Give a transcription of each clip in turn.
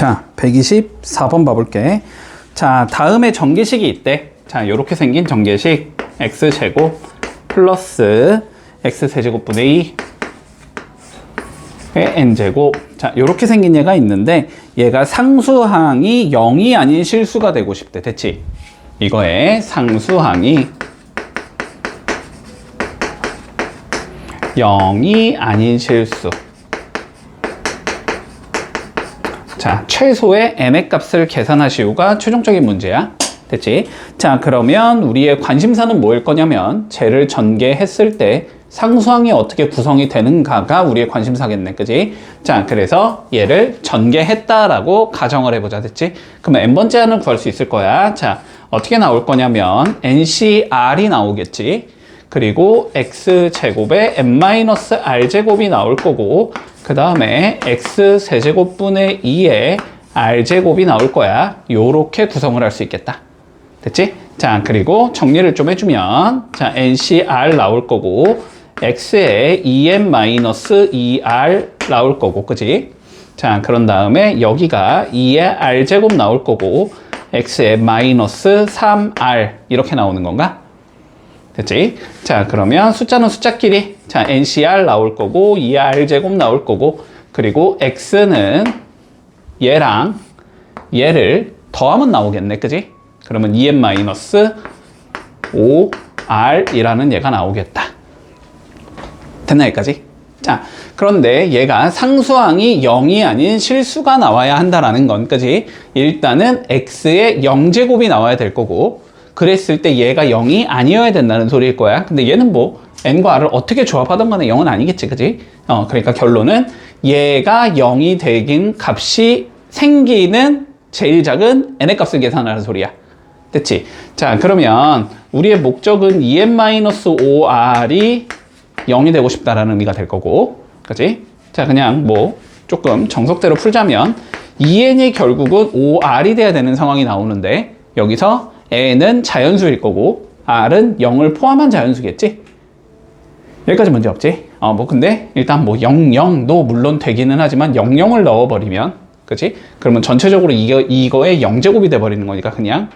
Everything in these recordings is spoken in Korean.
자, 124번 봐볼게. 자, 다음에 전개식이 있대. 자, 요렇게 생긴 전개식 x제곱 플러스 x세제곱분의 2 n제곱. 자, 요렇게 생긴 얘가 있는데 얘가 상수항이 0이 아닌 실수가 되고 싶대. 됐지? 이거에 상수항이 0이 아닌 실수. 자, 최소의 n의 값을 계산하시오가 최종적인 문제야. 됐지? 자, 그러면 우리의 관심사는 뭐일 거냐면 쟤를 전개했을 때 상수항이 어떻게 구성이 되는가가 우리의 관심사겠네. 그지? 자, 그래서 얘를 전개했다라고 가정을 해보자. 됐지? 그러면 n번째 항을 구할 수 있을 거야. 자, 어떻게 나올 거냐면 ncr이 나오겠지. 그리고 x제곱에 n-r제곱이 나올 거고, 그 다음에 x세제곱분의 2에 r제곱이 나올 거야. 요렇게 구성을 할 수 있겠다. 됐지? 자, 그리고 정리를 좀 해주면, 자, ncr 나올 거고, x에 2n-2r 나올 거고, 그지? 자, 그런 다음에 여기가 2의 r제곱 나올 거고, x에 마이너스 3r 이렇게 나오는 건가? 됐지? 자, 그러면 숫자는 숫자끼리, 자, ncr 나올 거고 2r제곱 나올 거고, 그리고 x는 얘랑 얘를 더하면 나오겠네. 그지? 그러면 2n-5r 이라는 얘가 나오겠다. 됐나 여기까지? 자, 그런데 얘가 상수항이 0이 아닌 실수가 나와야 한다라는 건, 그지? 일단은 x의 0제곱이 나와야 될 거고, 그랬을 때 얘가 0이 아니어야 된다는 소리일 거야. 근데 얘는 뭐 n과 r을 어떻게 조합하던 간에 0은 아니겠지, 그지? 그러니까 결론은 얘가 0이 되긴 값이 생기는 제일 작은 n의 값을 계산하는 소리야. 됐지? 자, 그러면 우리의 목적은 2n-5r이 0이 되고 싶다라는 의미가 될 거고, 그지? 자, 그냥 뭐 조금 정석대로 풀자면 2n이 결국은 5r이 돼야 되는 상황이 나오는데, 여기서 n은 자연수일 거고 r은 0을 포함한 자연수겠지? 여기까지 문제 없지? 뭐 근데 일단 뭐 00도 물론 되기는 하지만 00을 넣어버리면, 그치? 그러면 전체적으로 이거의 0제곱이 돼버리는 거니까 그냥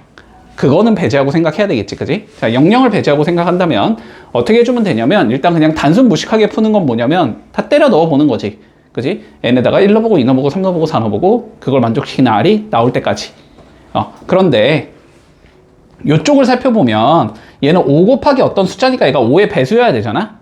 그거는 배제하고 생각해야 되겠지, 그치? 자, 00을 배제하고 생각한다면 어떻게 해주면 되냐면, 일단 그냥 단순 무식하게 푸는 건 뭐냐면 다 때려 넣어보는 거지, 그치? n에다가 1 넣어보고 2 넣어보고 3 넣어보고 4 넣어보고 그걸 만족시키는 r이 나올 때까지. 그런데 이쪽을 살펴보면 얘는 5 곱하기 어떤 숫자니까 얘가 5의 배수여야 되잖아?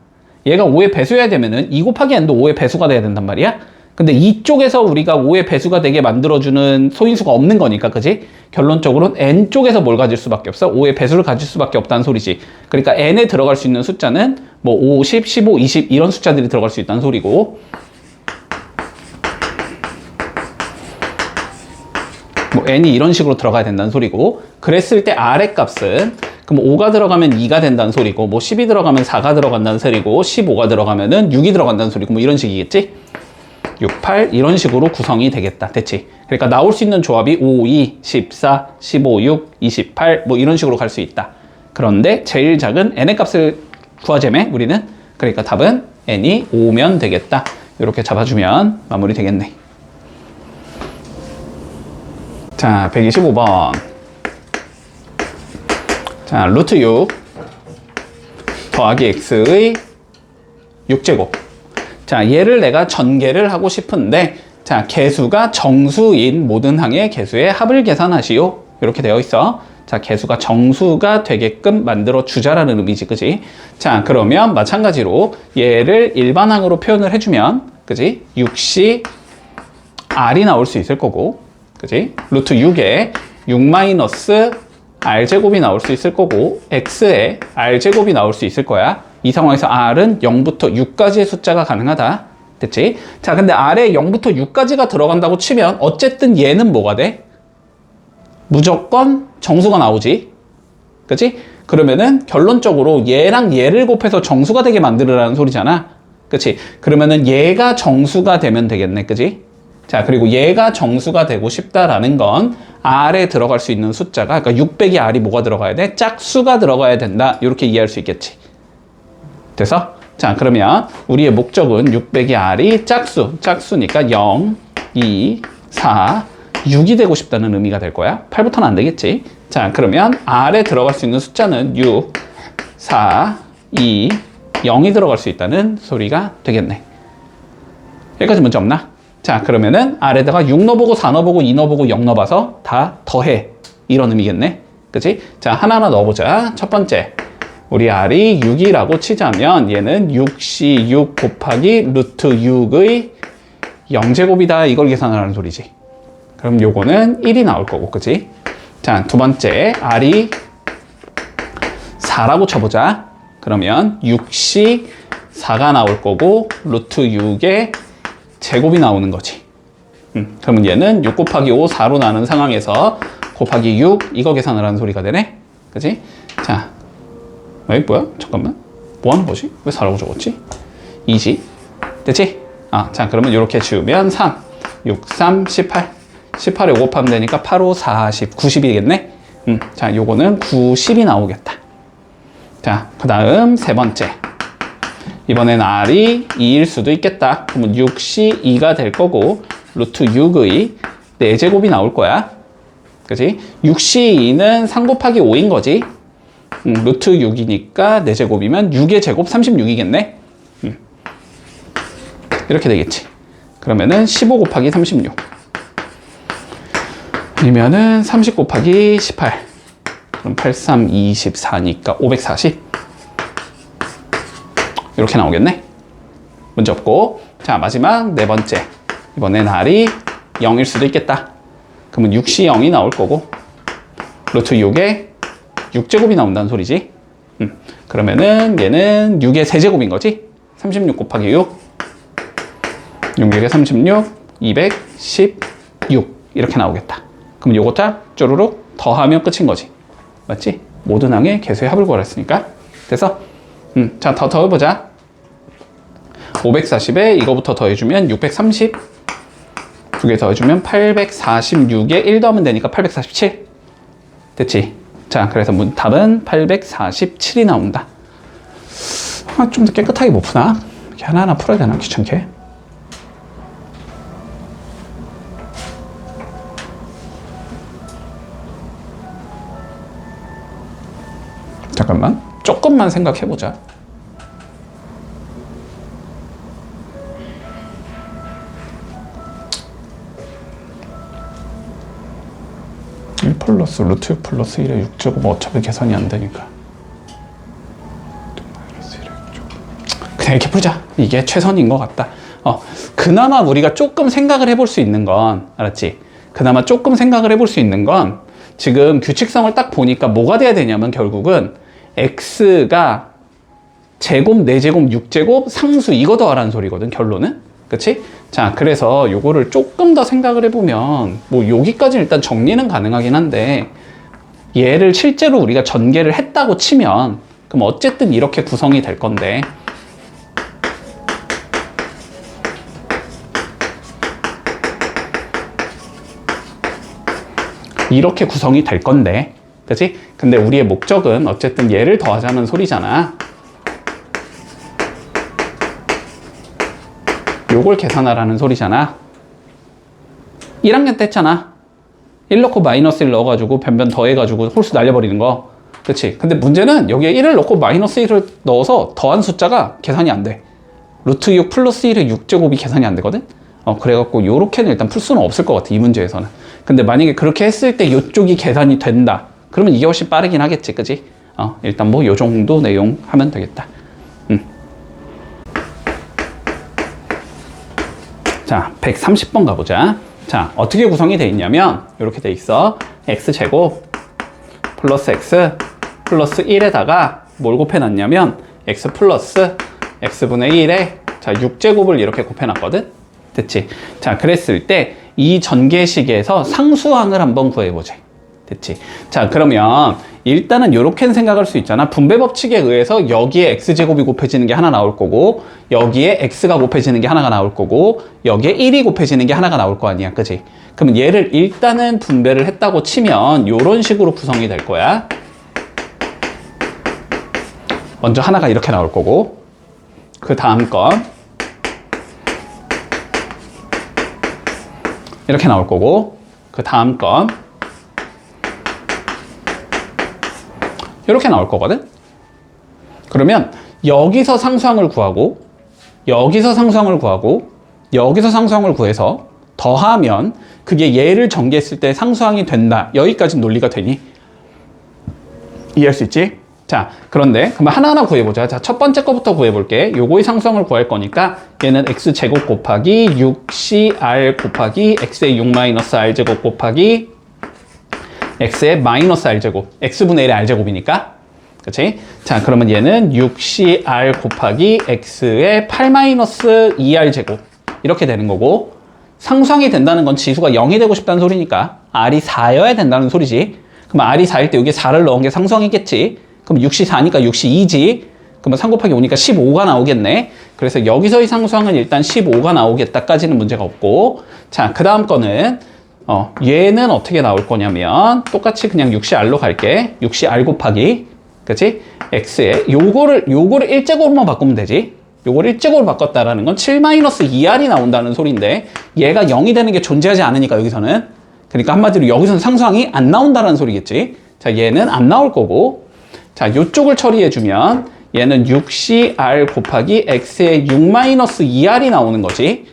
얘가 5의 배수여야 되면은 2 곱하기 n도 5의 배수가 돼야 된단 말이야? 근데 이쪽에서 우리가 5의 배수가 되게 만들어주는 소인수가 없는 거니까, 그지? 결론적으로는 n 쪽에서 뭘 가질 수밖에 없어? 5의 배수를 가질 수밖에 없다는 소리지. 그러니까 n에 들어갈 수 있는 숫자는 뭐 5, 10, 15, 20 이런 숫자들이 들어갈 수 있다는 소리고, 뭐 n이 이런 식으로 들어가야 된다는 소리고, 그랬을 때 r의 값은 그럼 5가 들어가면 2가 된다는 소리고, 뭐 10이 들어가면 4가 들어간다는 소리고, 15가 들어가면은 6이 들어간다는 소리고, 뭐 이런 식이겠지? 6, 8 이런 식으로 구성이 되겠다. 됐지? 그러니까 나올 수 있는 조합이 5, 2, 14, 15, 6, 28 뭐 이런 식으로 갈 수 있다. 그런데 제일 작은 n의 값을 구하자며 우리는. 그러니까 답은 n이 5면 되겠다. 이렇게 잡아주면 마무리 되겠네. 자, 125번. 자, 루트 6 더하기 x의 6제곱. 자, 얘를 내가 전개를 하고 싶은데, 자, 개수가 정수인 모든 항의 개수의 합을 계산하시오. 이렇게 되어 있어. 자, 개수가 정수가 되게끔 만들어 주자라는 의미지, 그지? 자, 그러면 마찬가지로 얘를 일반항으로 표현을 해주면, 그지? 6시 r이 나올 수 있을 거고, 그지? 루트 6에 6 마이너스 r제곱이 나올 수 있을 거고, x에 r제곱이 나올 수 있을 거야. 이 상황에서 r은 0부터 6까지의 숫자가 가능하다. 됐지? 자, 근데 r에 0부터 6까지가 들어간다고 치면 어쨌든 얘는 뭐가 돼? 무조건 정수가 나오지. 그치? 그러면은 결론적으로 얘랑 얘를 곱해서 정수가 되게 만들으라는 소리잖아. 그치? 그러면은 얘가 정수가 되면 되겠네. 그치? 자, 그리고 얘가 정수가 되고 싶다라는 건 r에 들어갈 수 있는 숫자가, 그러니까 600이 r이 뭐가 들어가야 돼? 짝수가 들어가야 된다. 이렇게 이해할 수 있겠지. 돼서? 자, 그러면 우리의 목적은 600이 r이 짝수니까 0, 2, 4, 6이 되고 싶다는 의미가 될 거야. 8부터는 안 되겠지. 자, 그러면 R에 들어갈 수 있는 숫자는 6, 4, 2, 0이 들어갈 수 있다는 소리가 되겠네. 여기까지 문제 없나? 자, 그러면은 R에다가 6 넣어보고 4 넣어보고 2 넣어보고 0 넣어봐서 다 더해. 이런 의미겠네. 그치? 자, 하나하나 넣어보자. 첫 번째. 우리 R이 6이라고 치자면 얘는 6C6 곱하기 루트 6의 0제곱이다. 이걸 계산하라는 소리지. 그럼 요거는 1이 나올 거고, 그치? 자, 두 번째. R이 4라고 쳐보자. 그러면 6C 4가 나올 거고, 루트 6의 제곱이 나오는 거지. 그러면 얘는 6 곱하기 5, 4로 나눈 상황에서 곱하기 6, 이거 계산을 하는 소리가 되네? 그치? 자, 뭐야? 잠깐만. 뭐 하는 거지? 왜 4라고 적었지? 2지. 됐지? 자, 그러면 이렇게 지우면 3, 6, 3, 18. 18에 5 곱하면 되니까 8, 5, 40, 90이겠네? 자, 요거는 90이 나오겠다. 자, 그 다음 세 번째. 이번엔 R이 2일 수도 있겠다. 그러면 6C 2가 될 거고, 루트 6의 4제곱이 나올 거야. 그치? 6C 2는 3 곱하기 5인 거지. 루트 6이니까 4제곱이면 6의 제곱 36이겠네. 이렇게 되겠지. 그러면은 15 곱하기 36. 아니면은 30 곱하기 18. 그럼 83, 24니까 540. 이렇게 나오겠네. 문제 없고. 자, 마지막 네 번째. 이번엔 R이 0일 수도 있겠다. 그러면 6C 0이 나올 거고, 루트 6에 6제곱이 나온다는 소리지. 그러면은 얘는 6의 세제곱인 거지. 36 곱하기 6. 6, 6에 36, 216. 이렇게 나오겠다. 그럼 요거 딱 쪼르륵 더하면 끝인 거지. 맞지? 모든 항의 개수의 합을 구하랬으니까. 그래서 자, 더 더해보자. 540에 이거부터 더해주면 630. 두 개 더해주면 846에 1 더하면 되니까 847. 됐지? 자, 그래서 답은 847이 나온다. 좀 더 깨끗하게 못 푸나? 이렇게 하나하나 풀어야 되나? 귀찮게. 잠깐만. 조금만 생각해보자. 1 플러스 루트 6 플러스 1의 6제곱 어차피 계산이 안 되니까. 그냥 이렇게 풀자. 이게 최선인 것 같다. 그나마 우리가 조금 생각을 해볼 수 있는 건, 알았지? 그나마 조금 생각을 해볼 수 있는 건, 지금 규칙성을 딱 보니까 뭐가 돼야 되냐면 결국은 x가 제곱, 4제곱, 6제곱, 상수 이거 더하라는 소리거든, 결론은. 그치? 자, 그래서 요거를 조금 더 생각을 해보면 뭐 여기까지 일단 정리는 가능하긴 한데, 얘를 실제로 우리가 전개를 했다고 치면 그럼 어쨌든 이렇게 구성이 될 건데, 이렇게 구성이 될 건데, 그치? 근데 우리의 목적은 어쨌든 얘를 더하자는 소리잖아. 요걸 계산하라는 소리잖아. 1학년 때 했잖아. 1 넣고 마이너스 1 넣어가지고 변변 더해가지고 홀수 날려버리는 거. 그치? 근데 문제는 여기에 1을 넣고 마이너스 1을 넣어서 더한 숫자가 계산이 안 돼. 루트 6 플러스 1의 6제곱이 계산이 안 되거든? 그래갖고 요렇게는 일단 풀 수는 없을 것 같아, 이 문제에서는. 근데 만약에 그렇게 했을 때 요쪽이 계산이 된다. 그러면 이게 훨씬 빠르긴 하겠지, 그치? 일단 뭐 요 정도 내용 하면 되겠다. 자, 130번 가보자. 자, 어떻게 구성이 돼 있냐면 이렇게 돼 있어. x제곱 플러스 x 플러스 1에다가 뭘 곱해놨냐면 x 플러스 x분의 1에 자 6제곱을 이렇게 곱해놨거든. 됐지? 자, 그랬을 때 이 전개식에서 상수항을 한번 구해보자. 됐지? 자, 그러면 일단은 이렇게 생각할 수 있잖아. 분배 법칙에 의해서 여기에 x제곱이 곱해지는 게 하나 나올 거고, 여기에 x가 곱해지는 게 하나가 나올 거고, 여기에 1이 곱해지는 게 하나가 나올 거 아니야, 그치? 그럼 얘를 일단은 분배를 했다고 치면 이런 식으로 구성이 될 거야. 먼저 하나가 이렇게 나올 거고, 그 다음 건 이렇게 나올 거고, 그 다음 건 이렇게 나올 거거든. 그러면 여기서 상수항을 구하고 여기서 상수항을 구하고 여기서 상수항을 구해서 더하면 그게 얘를 전개했을 때 상수항이 된다. 여기까지 논리가 되니? 이해할 수 있지? 자, 그런데 그러면 하나하나 구해보자. 자, 첫 번째 거부터 구해볼게. 요거의 상수항을 구할 거니까 얘는 x제곱 곱하기 6cr 곱하기 x의 6-r제곱 곱하기 x의 마이너스 r제곱. x분의 1의 r제곱이니까. 그치? 자, 그러면 얘는 6cr 곱하기 x의 8-2r제곱. 이렇게 되는 거고, 상수항이 된다는 건 지수가 0이 되고 싶다는 소리니까 r이 4여야 된다는 소리지. 그럼 r이 4일 때 여기 4를 넣은 게 상수항이겠지. 그럼 6이 4니까 6이 2지. 그러면 3 곱하기 5니까 15가 나오겠네. 그래서 여기서의 상수항은 일단 15가 나오겠다까지는 문제가 없고, 자, 그 다음 거는 얘는 어떻게 나올 거냐면 똑같이 그냥 6cr로 갈게. 6cr 곱하기, 그치? x에 요거를 1제곱으로만 바꾸면 되지. 요걸 1제곱으로 바꿨다라는 건 7-2r이 나온다는 소리인데 얘가 0이 되는 게 존재하지 않으니까 여기서는, 그러니까 한마디로 여기서는 상수항이 안 나온다는 소리겠지. 자, 얘는 안 나올 거고, 자, 요쪽을 처리해주면 얘는 6cr 곱하기 x의 6-2r이 나오는 거지.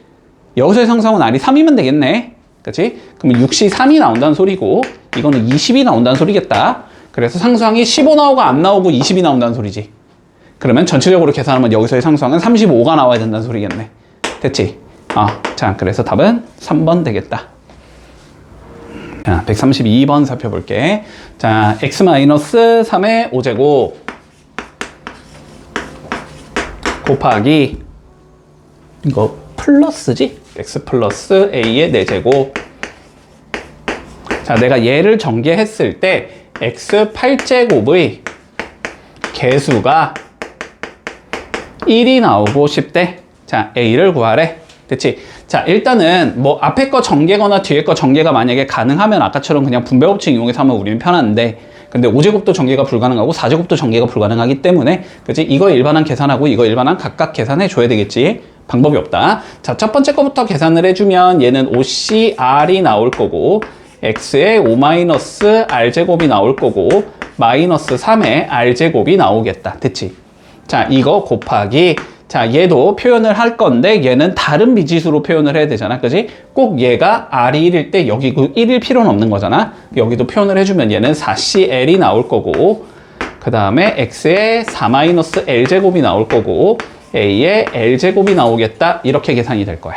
여기서의 상수항은 r이 3이면 되겠네. 그치? 그러면 6c 3이 나온다는 소리고 이거는 20이 나온다는 소리겠다. 그래서 상수항이 15 나오고 안 나오고 20이 나온다는 소리지. 그러면 전체적으로 계산하면 여기서의 상수항은 35가 나와야 된다는 소리겠네. 됐지? 자, 그래서 답은 3번 되겠다. 자, 132번 살펴볼게. 자, x-3의 5제곱 곱하기 이거 플러스지? x 플러스 a의 4제곱. 자, 내가 얘를 전개했을 때 x 8제곱의 개수가 1이 나오고 싶대. 자, a를 구하래. 됐지? 자, 일단은 뭐 앞에 거 전개거나 뒤에 거 전개가 만약에 가능하면 아까처럼 그냥 분배 법칙 이용해서 하면 우리는 편한데, 근데 5제곱도 전개가 불가능하고 4제곱도 전개가 불가능하기 때문에, 그치? 이거 일반항 계산하고 이거 일반항 각각 계산해 줘야 되겠지? 방법이 없다. 자, 첫 번째 거부터 계산을 해주면 얘는 5cr이 나올 거고 x의 5-r제곱이 나올 거고 마이너스 3의 r제곱이 나오겠다. 됐지? 자, 이거 곱하기, 자, 얘도 표현을 할 건데 얘는 다른 미지수로 표현을 해야 되잖아. 그지? 꼭 얘가 r이 1일 때 여기 1일 필요는 없는 거잖아. 여기도 표현을 해주면 얘는 4cl이 나올 거고, 그 다음에 x의 4-l제곱이 나올 거고 a의 l제곱이 나오겠다. 이렇게 계산이 될 거야.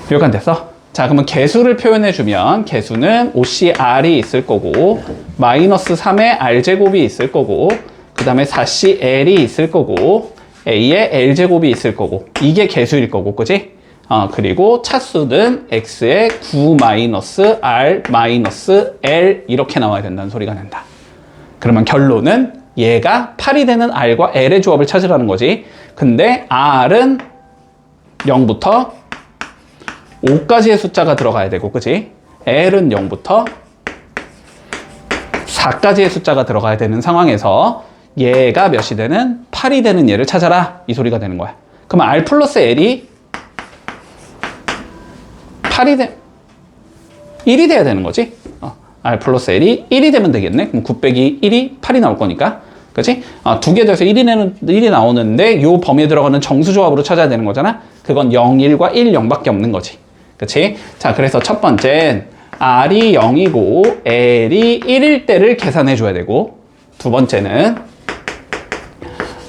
여기까지 됐어? 자, 그러면 개수를 표현해주면 개수는 5cr이 있을 거고 마이너스 3의 r제곱이 있을 거고 그 다음에 4cl이 있을 거고 a의 l제곱이 있을 거고 이게 개수일 거고, 그지? 그리고 차수는 x의 9-r-l 이렇게 나와야 된다는 소리가 난다. 그러면 결론은 얘가 8이 되는 r과 l의 조합을 찾으라는 거지. 근데 r은 0부터 5까지의 숫자가 들어가야 되고, 그치? l은 0부터 4까지의 숫자가 들어가야 되는 상황에서 얘가 몇이 되는? 8이 되는 얘를 찾아라. 이 소리가 되는 거야. 그러면 r 플러스 l이 1이 돼야 되는 거지. r 플러스 l이 1이 되면 되겠네. 그럼 9 빼기 1이 8이 나올 거니까. 그치? 두 개 돼서 1이 나오는데 요 범위에 들어가는 정수조합으로 찾아야 되는 거잖아. 그건 0, 1과 1, 0밖에 없는 거지. 그치? 자, 그래서 첫 번째는 r이 0이고 l이 1일 때를 계산해 줘야 되고, 두 번째는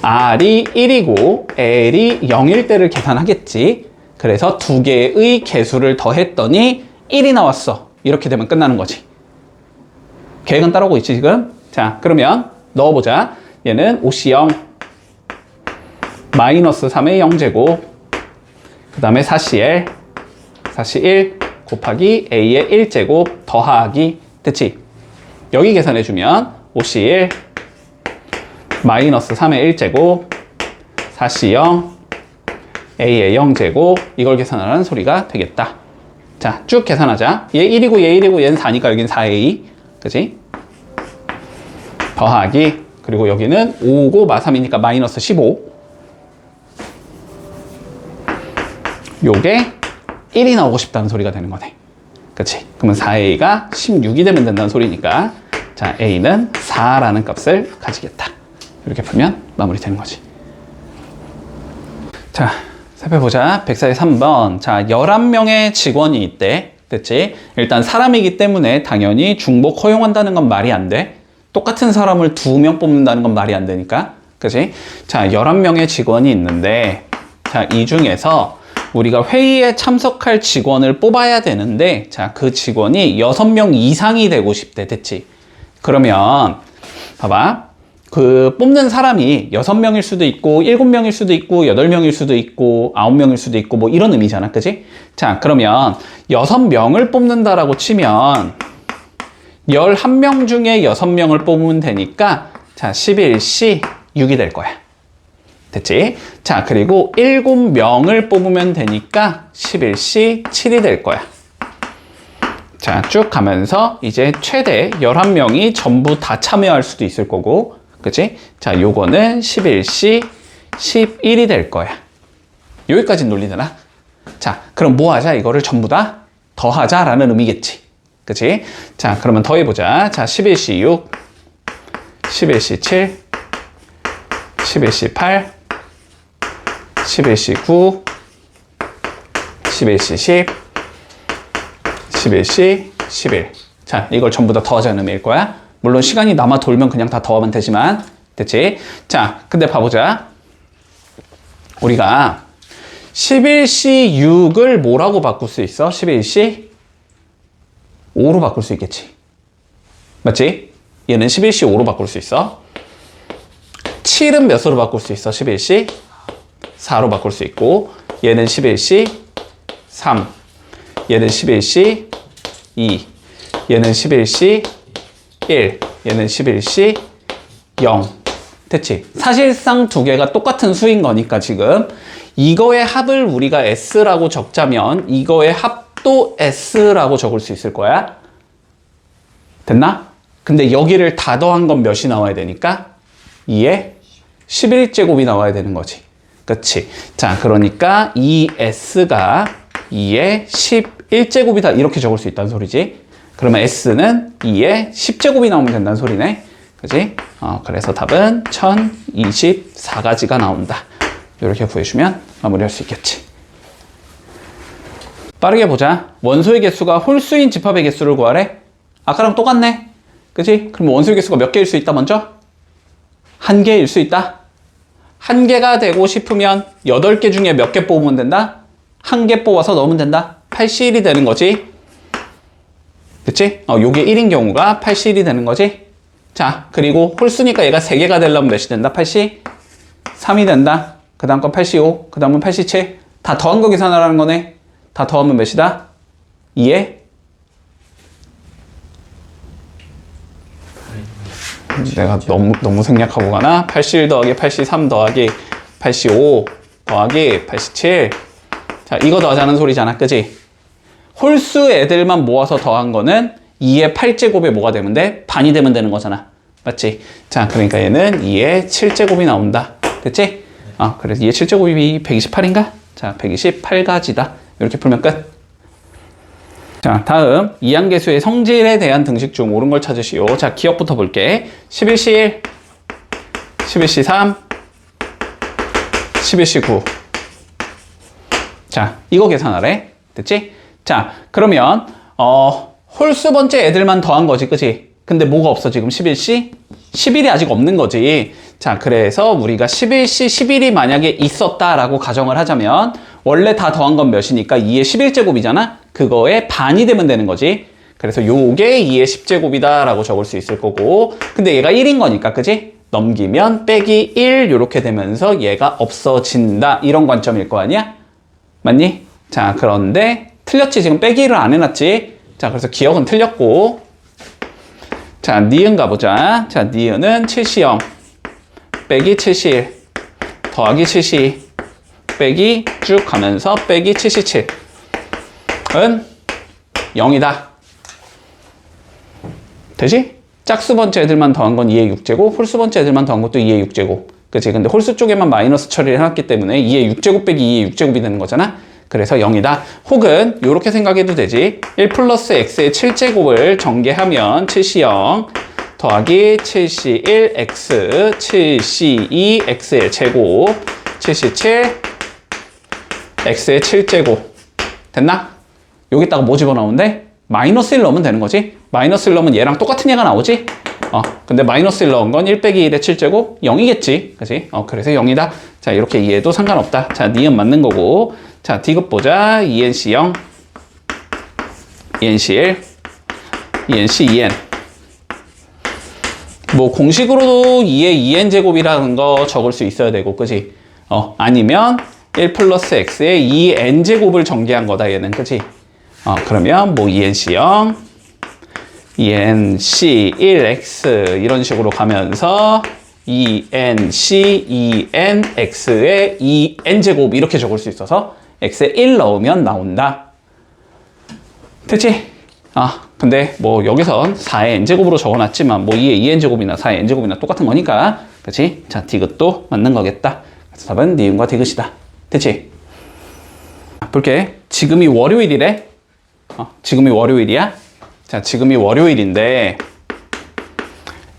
r이 1이고 l이 0일 때를 계산하겠지. 그래서 두 개의 개수를 더했더니 1이 나왔어. 이렇게 되면 끝나는 거지. 계획은 따라오고 있지 지금? 자, 그러면 넣어보자. 얘는 5C0 마이너스 3의 0제곱 그 다음에 4CL 4C1 곱하기 A의 1제곱 더하기. 됐지? 여기 계산해주면 5C1 마이너스 3의 1제곱 4C0 A의 0제곱 이걸 계산하라는 소리가 되겠다. 자, 쭉 계산하자. 얘 1이고 얘 1이고 얘는 4니까 여기는 4A. 그치? 더하기. 그리고 여기는 5고 마3이니까 마이너스 15. 요게 1이 나오고 싶다는 소리가 되는 거네. 그치? 그러면 4a가 16이 되면 된다는 소리니까 자, a는 4라는 값을 가지겠다. 이렇게 풀면 마무리되는 거지. 자, 살펴보자. 143번. 자, 11명의 직원이 있대. 됐지? 일단 사람이기 때문에 당연히 중복 허용한다는 건 말이 안 돼. 똑같은 사람을 2명 뽑는다는 건 말이 안 되니까. 그치? 자, 11명의 직원이 있는데, 자, 이 중에서 우리가 회의에 참석할 직원을 뽑아야 되는데, 자, 그 직원이 6명 이상이 되고 싶대. 됐지? 그러면, 봐봐. 그 뽑는 사람이 6명일 수도 있고 7명일 수도 있고 8명일 수도 있고 9명일 수도 있고 뭐 이런 의미잖아. 그치? 자, 그러면 6명을 뽑는다라고 치면 11명 중에 6명을 뽑으면 되니까 자, 11시 6이 될 거야. 됐지? 자, 그리고 7명을 뽑으면 되니까 11시 7이 될 거야. 자, 쭉 가면서 이제 최대 11명이 전부 다 참여할 수도 있을 거고, 그치? 자, 요거는 11시 11이 될 거야. 여기까지 논리되나? 자, 그럼 뭐 하자? 이거를 전부 다 더하자라는 의미겠지. 그치? 자, 그러면 더해보자. 자, 11시 6, 11시 7, 11시 8, 11시 9, 11시 10, 11시 11. 자, 이걸 전부 다 더하자는 의미일 거야. 물론 시간이 남아 돌면 그냥 다 더하면 되지만, 됐지? 자, 근데 봐보자. 우리가 11시 6을 뭐라고 바꿀 수 있어? 11시 5로 바꿀 수 있겠지. 맞지? 얘는 11시 5로 바꿀 수 있어. 7은 몇으로 바꿀 수 있어? 11시 4로 바꿀 수 있고, 얘는 11시 3, 얘는 11시 2, 얘는 11시 1, 얘는 11시 0. 됐지? 사실상 두 개가 똑같은 수인 거니까 지금 이거의 합을 우리가 S라고 적자면 이거의 합도 S라고 적을 수 있을 거야. 됐나? 근데 여기를 다 더한 건 몇이 나와야 되니까 2에 11제곱이 나와야 되는 거지. 그치? 자, 그러니까 이 S가 2에 11제곱이다 이렇게 적을 수 있다는 소리지. 그러면 S는 2에 10제곱이 나오면 된다는 소리네. 그지? 그래서 답은 1024가지가 나온다. 이렇게 구해주면 마무리할 수 있겠지. 빠르게 보자. 원소의 개수가 홀수인 집합의 개수를 구하래. 아까랑 똑같네. 그지? 그럼 원소의 개수가 몇 개일 수 있다 먼저? 1개일 수 있다. 1개가 되고 싶으면 8개 중에 몇 개 뽑으면 된다? 1개 뽑아서 넣으면 된다. 81이 되는 거지. 됐지? 요게 1인 경우가 81이 되는 거지. 자, 그리고 홀수니까 얘가 3개가 되려면 몇이 된다? 83이 된다. 그 다음 건 85, 그 다음은 87. 다 더한 거 계산하라는 거네. 다 더하면 몇이다? 2에? 내가 너무 생략하고 가나? 81 더하기 83 더하기 85 더하기 87. 자, 이거 더하자는 소리잖아. 그지? 홀수 애들만 모아서 더한 거는 2의 8제곱에 뭐가 되면 돼? 반이 되면 되는 거잖아. 맞지? 자, 그러니까 얘는 2의 7제곱이 나온다. 됐지? 그래서 2의 7제곱이 128인가? 자, 128가지다. 이렇게 풀면 끝. 자, 다음 이항계수의 성질에 대한 등식 중 옳은 걸 찾으시오. 자, 기억부터 볼게. 11시 1, 11시 3, 11시 9. 자, 이거 계산하래. 됐지? 자, 그러면 홀수 번째 애들만 더한 거지, 그치? 근데 뭐가 없어 지금 11시? 11이 아직 없는 거지. 자, 그래서 우리가 11시 11이 만약에 있었다라고 가정을 하자면 원래 다 더한 건 몇이니까 2의 11제곱이잖아? 그거의 반이 되면 되는 거지. 그래서 요게 2의 10제곱이다 라고 적을 수 있을 거고, 근데 얘가 1인 거니까, 그치? 넘기면 빼기 1 요렇게 되면서 얘가 없어진다 이런 관점일 거 아니야? 맞니? 자, 그런데 틀렸지. 지금 빼기 1을 안 해놨지. 자, 그래서 기억은 틀렸고, 자, 니은 가보자. 자, 니은은 7시0 빼기 7시1 더하기 7시2 빼기 쭉 가면서 빼기 7시7은 0이다. 되지? 짝수 번째 애들만 더한 건 2의 6제곱, 홀수 번째 애들만 더한 것도 2의 6제곱. 그치? 근데 홀수 쪽에만 마이너스 처리를 해놨기 때문에 2의 6제곱 빼기 2의 6제곱이 되는 거잖아? 그래서 0이다. 혹은 이렇게 생각해도 되지. 1 플러스 x의 7제곱을 전개하면 7c0 더하기 7c1 x 7c2 x의 제곱 7c7 x의 7제곱 됐나? 여기다가 뭐 집어넣으면 마이너스 1 넣으면 되는 거지. 마이너스 1 넣으면 얘랑 똑같은 얘가 나오지. 근데 마이너스 1 넣은 건 1 빼기 1의 7제곱 0이겠지. 그치? 그래서 0이다. 자, 이렇게 이해해도 상관없다. 자, 니은 맞는 거고. 자, D급 보자. 2nc 0, 2nc 1, 2nc 2n. 뭐 공식으로도 2의 2n 제곱이라는 거 적을 수 있어야 되고, 그치? 아니면 1 플러스 x의 2n 제곱을 전개한 거다, 얘는. 그치? 그러면 뭐 2nc 0, 2nc 1x 이런 식으로 가면서 2nc 2nx의 2n제곱 이렇게 적을 수 있어서 x에 1 넣으면 나온다. 됐지? 근데 뭐 여기선 4의 n제곱으로 적어놨지만 뭐 2의 2n제곱이나 4의 n제곱이나 똑같은 거니까 그치? 자, 디귿도 맞는 거겠다. 그래서 답은 니은과 디귿이다. 됐지? 볼게. 지금이 월요일이래. 지금이 월요일이야. 자, 지금이 월요일인데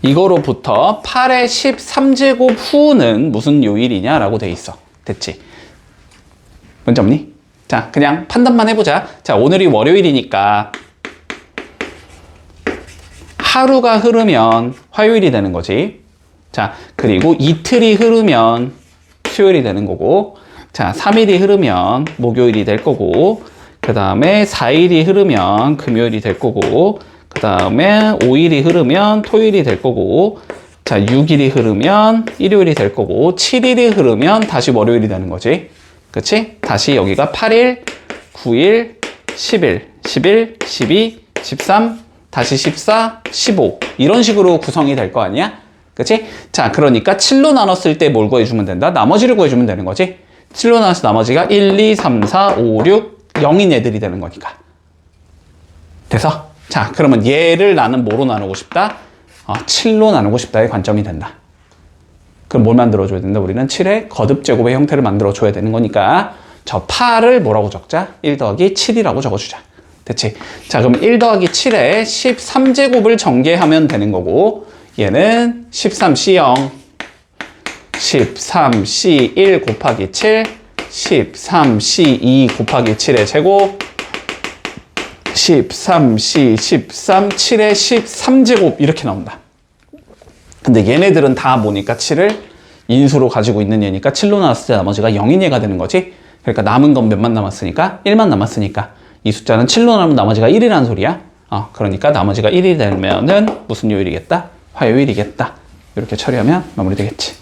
이거로부터 8의 13제곱 후는 무슨 요일이냐라고 돼 있어. 됐지? 문제 없니? 자, 그냥 판단만 해보자. 자, 오늘이 월요일이니까 하루가 흐르면 화요일이 되는 거지. 자, 그리고 이틀이 흐르면 수요일이 되는 거고, 자, 3일이 흐르면 목요일이 될 거고, 그 다음에 4일이 흐르면 금요일이 될 거고, 그 다음에 5일이 흐르면 토요일이 될 거고, 자, 6일이 흐르면 일요일이 될 거고, 7일이 흐르면 다시 월요일이 되는 거지. 그치? 다시 여기가 8일, 9일, 10일, 11, 12, 13, 다시 14, 15 이런 식으로 구성이 될 거 아니야? 그치? 자, 그러니까 7로 나눴을 때 뭘 구해주면 된다? 나머지를 구해주면 되는 거지. 7로 나눠서 나머지가 1, 2, 3, 4, 5, 6 0인 애들이 되는 거니까. 돼서? 자, 그러면 얘를 나는 뭐로 나누고 싶다? 7로 나누고 싶다의 관점이 된다. 그럼 뭘 만들어줘야 된다? 우리는 7의 거듭제곱의 형태를 만들어줘야 되는 거니까 저 8을 뭐라고 적자? 1 더하기 7이라고 적어주자. 됐지? 자, 그럼 1 더하기 7에 13제곱을 전개하면 되는 거고 얘는 13C0 13C1 곱하기 7 13C2 곱하기 7의 제곱 13C 13 7의 13제곱 이렇게 나온다. 근데 얘네들은 다 뭐니까 7을 인수로 가지고 있는 얘니까 7로 나눴을 때 나머지가 0인 얘가 되는 거지. 그러니까 남은 건 몇만 남았으니까 1만 남았으니까 이 숫자는 7로 나누면 나머지가 1이라는 소리야. 그러니까 나머지가 1이 되면은 무슨 요일이겠다? 화요일이겠다. 이렇게 처리하면 마무리되겠지.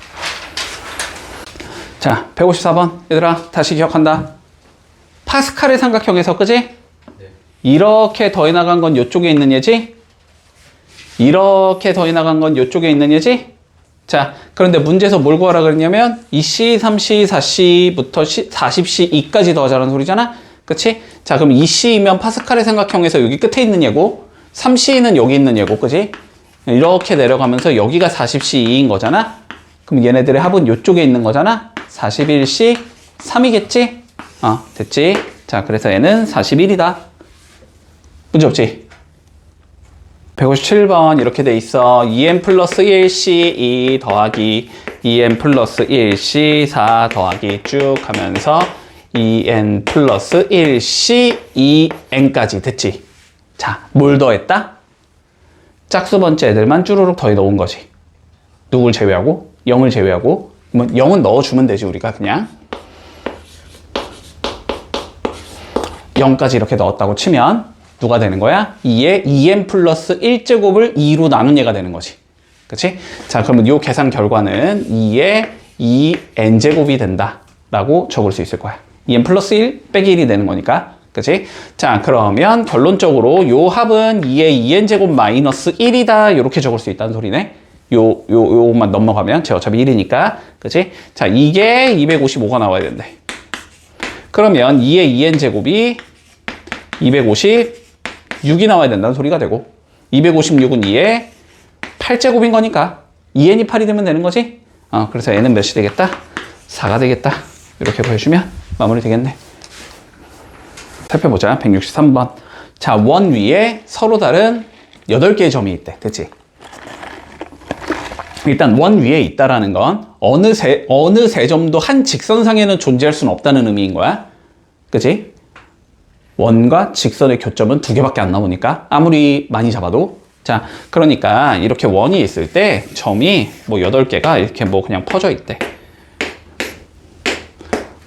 자, 154번 얘들아 다시 기억한다. 파스칼의 삼각형에서 그지? 네. 이렇게 더해 나간 건 이쪽에 있는 얘지? 이렇게 더해 나간 건 이쪽에 있는 얘지? 자, 그런데 문제에서 뭘 구하라 그랬냐면 2C, 3C, 4C부터 40C2까지 더하자는 소리잖아? 그치? 자, 그럼 2C이면 파스칼의 삼각형에서 여기 끝에 있는 얘고 3C는 여기 있는 얘고, 그치? 이렇게 내려가면서 여기가 40C2인 거잖아? 그럼 얘네들의 합은 이쪽에 있는 거잖아? 41C 3이겠지? 됐지? 자, 그래서 얘는 41이다. 문제 없지? 157번 이렇게 돼 있어. 2n 플러스 1C2 더하기 2n 플러스 1C 4 더하기 쭉 하면서 2n 플러스 1C 2n까지 됐지? 자, 뭘 더했다? 짝수 번째 애들만 쭈루룩 더해 넣은 거지. 누굴 제외하고? 0을 제외하고. 뭐 0은 넣어주면 되지, 우리가 그냥. 0까지 이렇게 넣었다고 치면 누가 되는 거야? 2에 2n 플러스 1제곱을 2로 나눈 얘가 되는 거지. 그치? 자, 그러면 이 계산 결과는 2에 2n제곱이 된다 라고 적을 수 있을 거야. 2n 플러스 1 빼기 1이 되는 거니까. 그치? 자, 그러면 결론적으로 요 합은 2에 2n제곱 마이너스 1이다 이렇게 적을 수 있다는 소리네. 요만 넘어가면 제 어차피 1이니까. 그치? 자, 이게 255가 나와야 된대. 그러면 2의 2n제곱이 256이 나와야 된다는 소리가 되고 256은 2의 8제곱인 거니까 2n이 8이 되면 되는 거지? 그래서 n은 몇이 되겠다? 4가 되겠다. 이렇게 보여주면 마무리 되겠네. 살펴보자. 163번. 자, 원 위에 서로 다른 8개의 점이 있대. 됐지? 일단 원 위에 있다라는 건 어느 세 점도 한 직선상에는 존재할 수는 없다는 의미인 거야. 그치? 원과 직선의 교점은 2개밖에 안 나오니까 아무리 많이 잡아도. 자, 그러니까 이렇게 원이 있을 때 점이 뭐 8개가 이렇게 뭐 그냥 퍼져 있대.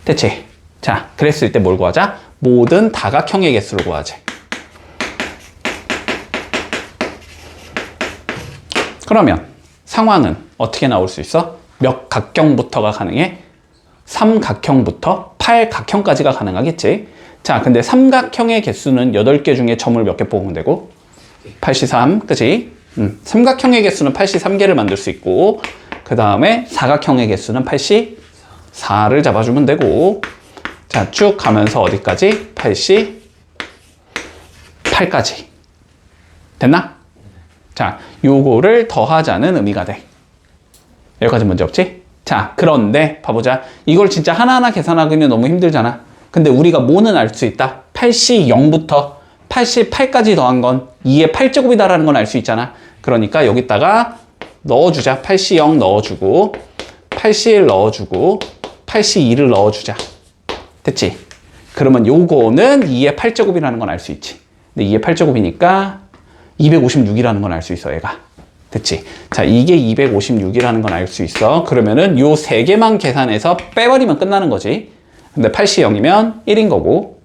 됐지? 자, 그랬을 때 뭘 구하자? 모든 다각형의 개수를 구하지. 그러면 상황은 어떻게 나올 수 있어? 몇 각형부터가 가능해? 3각형부터 8각형까지가 가능하겠지. 자, 근데 삼각형의 개수는 8개 중에 점을 몇 개 뽑으면 되고? 83, 그치? 삼각형의 개수는 83개를 만들 수 있고, 그 다음에 사각형의 개수는 84를 잡아주면 되고, 자, 쭉 가면서 어디까지? 88까지. 됐나? 자, 요거를 더하자는 의미가 돼. 여기까지 문제 없지? 자, 그런데 봐보자. 이걸 진짜 하나하나 계산하기는 너무 힘들잖아. 근데 우리가 뭐는 알 수 있다. 80부터 88까지 더한 건 2의 8제곱이다라는 건 알 수 있잖아. 그러니까 여기다가 넣어주자. 80 넣어주고 81 넣어주고 82를 넣어주자. 됐지? 그러면 요거는 2의 8제곱이라는 건 알 수 있지. 근데 2의 8제곱이니까 256이라는 건 알 수 있어, 얘가. 됐지? 자, 이게 256이라는 건 알 수 있어. 그러면은 요 3개만 계산해서 빼버리면 끝나는 거지. 근데 80이면 1인 거고,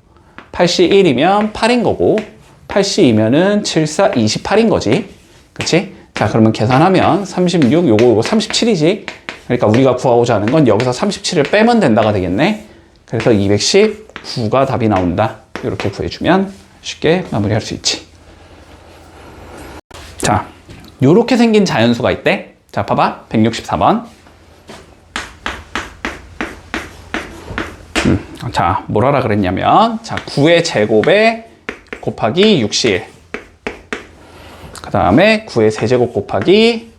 81이면 8인 거고, 82면은 74, 28인 거지. 그치? 자, 그러면 계산하면 36, 요거 37이지. 그러니까 우리가 구하고자 하는 건 여기서 37을 빼면 된다가 되겠네. 그래서 219가 답이 나온다. 이렇게 구해주면 쉽게 마무리할 수 있지. 자, 요렇게 생긴 자연수가 있대. 자, 봐봐. 164번. 자, 뭘 하라 그랬냐면, 자, 9의 제곱에 곱하기 61. 그 다음에 9의 세제곱 곱하기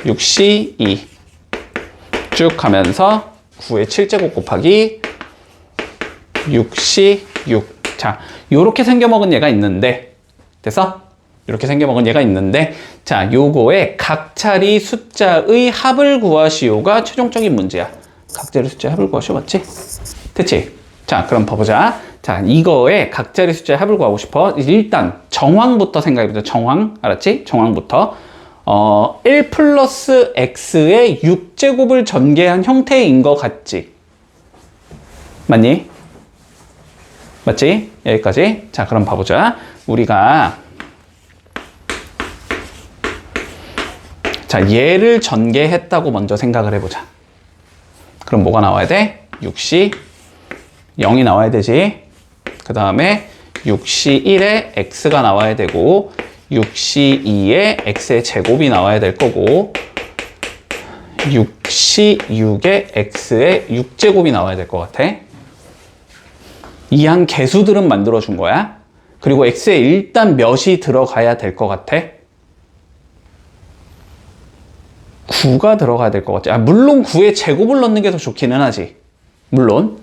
62. 쭉 가면서 9의 7제곱 곱하기 66. 자, 요렇게 생겨먹은 얘가 있는데, 됐어? 이렇게 생겨먹은 얘가 있는데, 자, 요거의 각자리 숫자의 합을 구하시오가 최종적인 문제야. 각자리 숫자의 합을 구하시오, 맞지? 됐지? 자, 그럼 봐보자. 자, 이거의 각자리 숫자의 합을 구하고 싶어. 일단 정황부터 생각해보자. 정황, 알았지? 정황부터 1 플러스 x의 6제곱을 전개한 형태인 것 같지? 맞니? 맞지? 여기까지. 자, 그럼 봐보자. 우리가 자, 얘를 전개했다고 먼저 생각을 해보자. 그럼 뭐가 나와야 돼? 6시 0이 나와야 되지. 그 다음에 6시 1에 x가 나와야 되고 6시 2에 x의 제곱이 나와야 될 거고 6시 6에 x의 6제곱이 나와야 될 것 같아. 이 한 개수들은 만들어준 거야. 그리고 x에 일단 몇이 들어가야 될 것 같아. 9가 들어가야 될 것 같지. 물론 9의 제곱을 넣는 게 더 좋기는 하지. 물론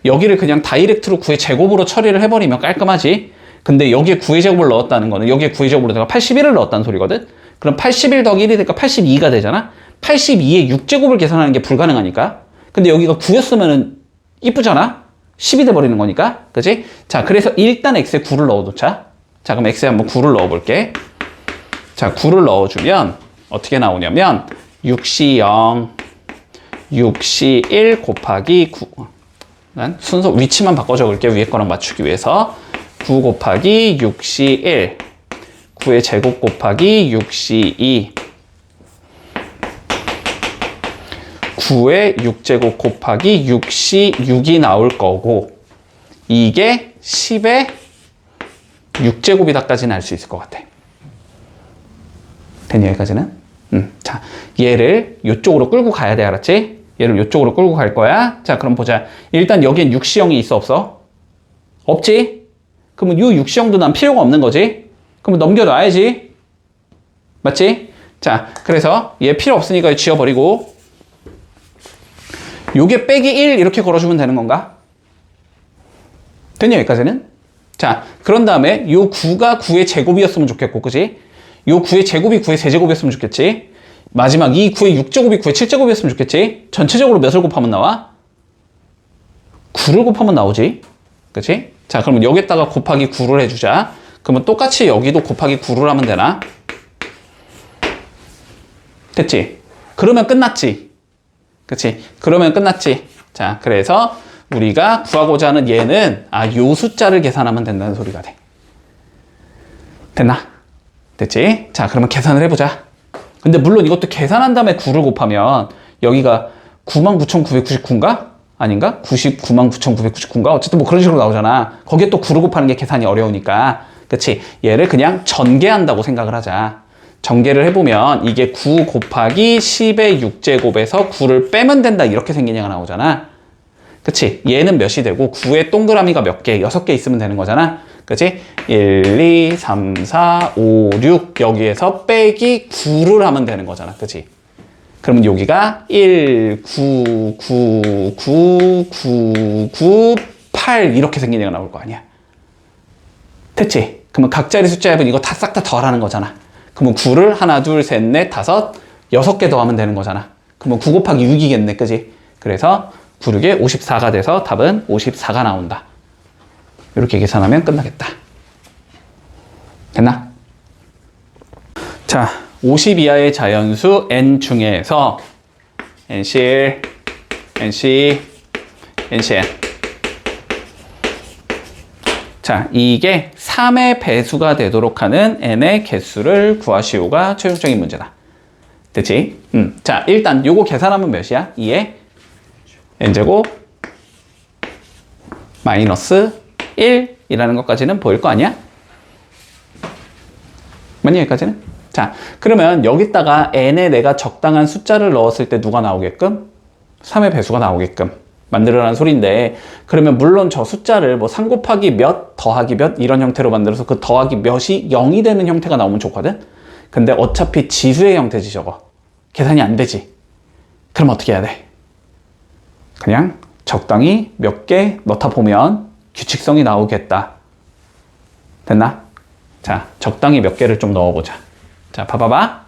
여기를 그냥 다이렉트로 9의 제곱으로 처리를 해버리면 깔끔하지. 근데 여기에 9의 제곱을 넣었다는 거는 여기에 9의 제곱으로 내가 81을 넣었다는 소리거든. 그럼 81 더하기 1이 되니까 82가 되잖아. 82에 6제곱을 계산하는 게 불가능하니까. 근데 여기가 9였으면은 이쁘잖아. 10이 돼버리는 거니까. 그치? 자, 그래서 일단 x에 9를 넣어놓자. 자, 그럼 x에 한번 9를 넣어볼게. 자, 9를 넣어주면 어떻게 나오냐면 6시 0, 6시 1 곱하기 9. 난 순서 위치만 바꿔 적을게. 위에 거랑 맞추기 위해서 9 곱하기 6시 1, 9의 제곱 곱하기 6시 2, 9의 6제곱 곱하기 6시 6이 나올 거고 이게 10의 6제곱이다까지는 알 수 있을 것 같아. 됐니 여기까지는? 자, 얘를 이쪽으로 끌고 가야 돼. 알았지? 얘를 이쪽으로 끌고 갈 거야. 자, 그럼 보자. 일단 여기엔 6시형이 있어 없어? 없지? 그러면 이 6시형도 난 필요가 없는 거지? 그러면 넘겨놔야지. 맞지? 자, 그래서 얘 필요 없으니까 지워버리고 요게 빼기 1 이렇게 걸어주면 되는 건가? 됐냐, 여기까지는? 자, 그런 다음에 요 9가 9의 제곱이었으면 좋겠고, 그지? 요 9의 제곱이 9의 세제곱이었으면 좋겠지? 마지막 이 9의 6제곱이 9의 7제곱이었으면 좋겠지? 전체적으로 몇을 곱하면 나와? 9를 곱하면 나오지? 그치? 자, 그러면 여기다가 곱하기 9를 해주자. 그러면 똑같이 여기도 곱하기 9를 하면 되나? 됐지? 그러면 끝났지? 그치? 그러면 끝났지? 자, 그래서 우리가 구하고자 하는 얘는 요 숫자를 계산하면 된다는 소리가 돼. 됐나? 됐지? 자, 그러면 계산을 해보자. 근데 물론 이것도 계산한 다음에 9를 곱하면 여기가 99,999인가? 아닌가? 999,999인가? 어쨌든 뭐 그런 식으로 나오잖아. 거기에 또 9를 곱하는 게 계산이 어려우니까. 그치? 얘를 그냥 전개한다고 생각을 하자. 전개를 해보면 이게 9 곱하기 10의 6제곱에서 9를 빼면 된다 이렇게 생긴 얘가 나오잖아. 그치? 얘는 몇이 되고 9의 동그라미가 몇 개? 6개 있으면 되는 거잖아. 그치? 1, 2, 3, 4, 5, 6 여기에서 빼기 9를 하면 되는 거잖아. 그치? 그러면 여기가 1, 9, 9, 9, 9, 9, 8 이렇게 생긴 얘가 나올 거 아니야. 됐지? 그러면 각자리 숫자 합은 이거 다 싹 다 더하라는 거잖아. 그러면 9를 하나, 둘, 셋, 넷, 다섯, 6개 더하면 되는 거잖아. 그러면 9 곱하기 6이겠네. 그지? 그래서 9, 6에 54가 돼서 답은 54가 나온다. 이렇게 계산하면 끝나겠다. 됐나? 자, 50 이하의 자연수 n 중에서 NC1, NC, NCn. 자, 이게 3의 배수가 되도록 하는 n의 개수를 구하시오가 최종적인 문제다. 됐지? 자, 일단 요거 계산하면 몇이야? 2에 n제곱 마이너스 1이라는 것까지는 보일 거 아니야? 맞니? 여기까지는? 자, 그러면 여기다가 n에 내가 적당한 숫자를 넣었을 때 누가 나오게끔? 3의 배수가 나오게끔 만들어라는 소리인데, 그러면 물론 저 숫자를 뭐 3 곱하기 몇 더하기 몇 이런 형태로 만들어서 그 더하기 몇이 0이 되는 형태가 나오면 좋거든? 근데 어차피 지수의 형태지 저거. 계산이 안 되지. 그럼 어떻게 해야 돼? 그냥 적당히 몇 개 넣다 보면 규칙성이 나오겠다. 됐나? 자, 적당히 몇 개를 좀 넣어보자. 자, 봐봐봐.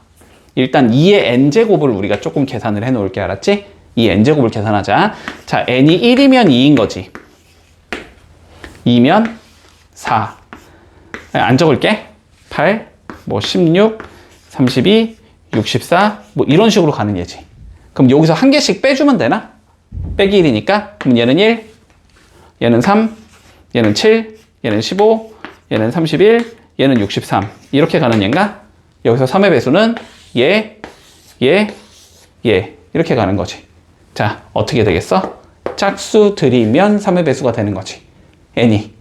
일단 2의 n제곱을 우리가 조금 계산을 해 놓을게. 알았지? 이 n제곱을 계산하자. 자, n이 1이면 2인 거지. 2면 4. 안 적을게. 8, 뭐 16, 32, 64, 뭐 이런 식으로 가는 얘지. 그럼 여기서 한 개씩 빼주면 되나? 빼기 1이니까. 그럼 얘는 1, 얘는 3, 얘는 7, 얘는 15, 얘는 31, 얘는 63. 이렇게 가는 얘인가? 여기서 3의 배수는 얘, 얘, 얘. 이렇게 가는 거지. 자, 어떻게 되겠어? 짝수 들이면 3의 배수가 되는 거지. n이.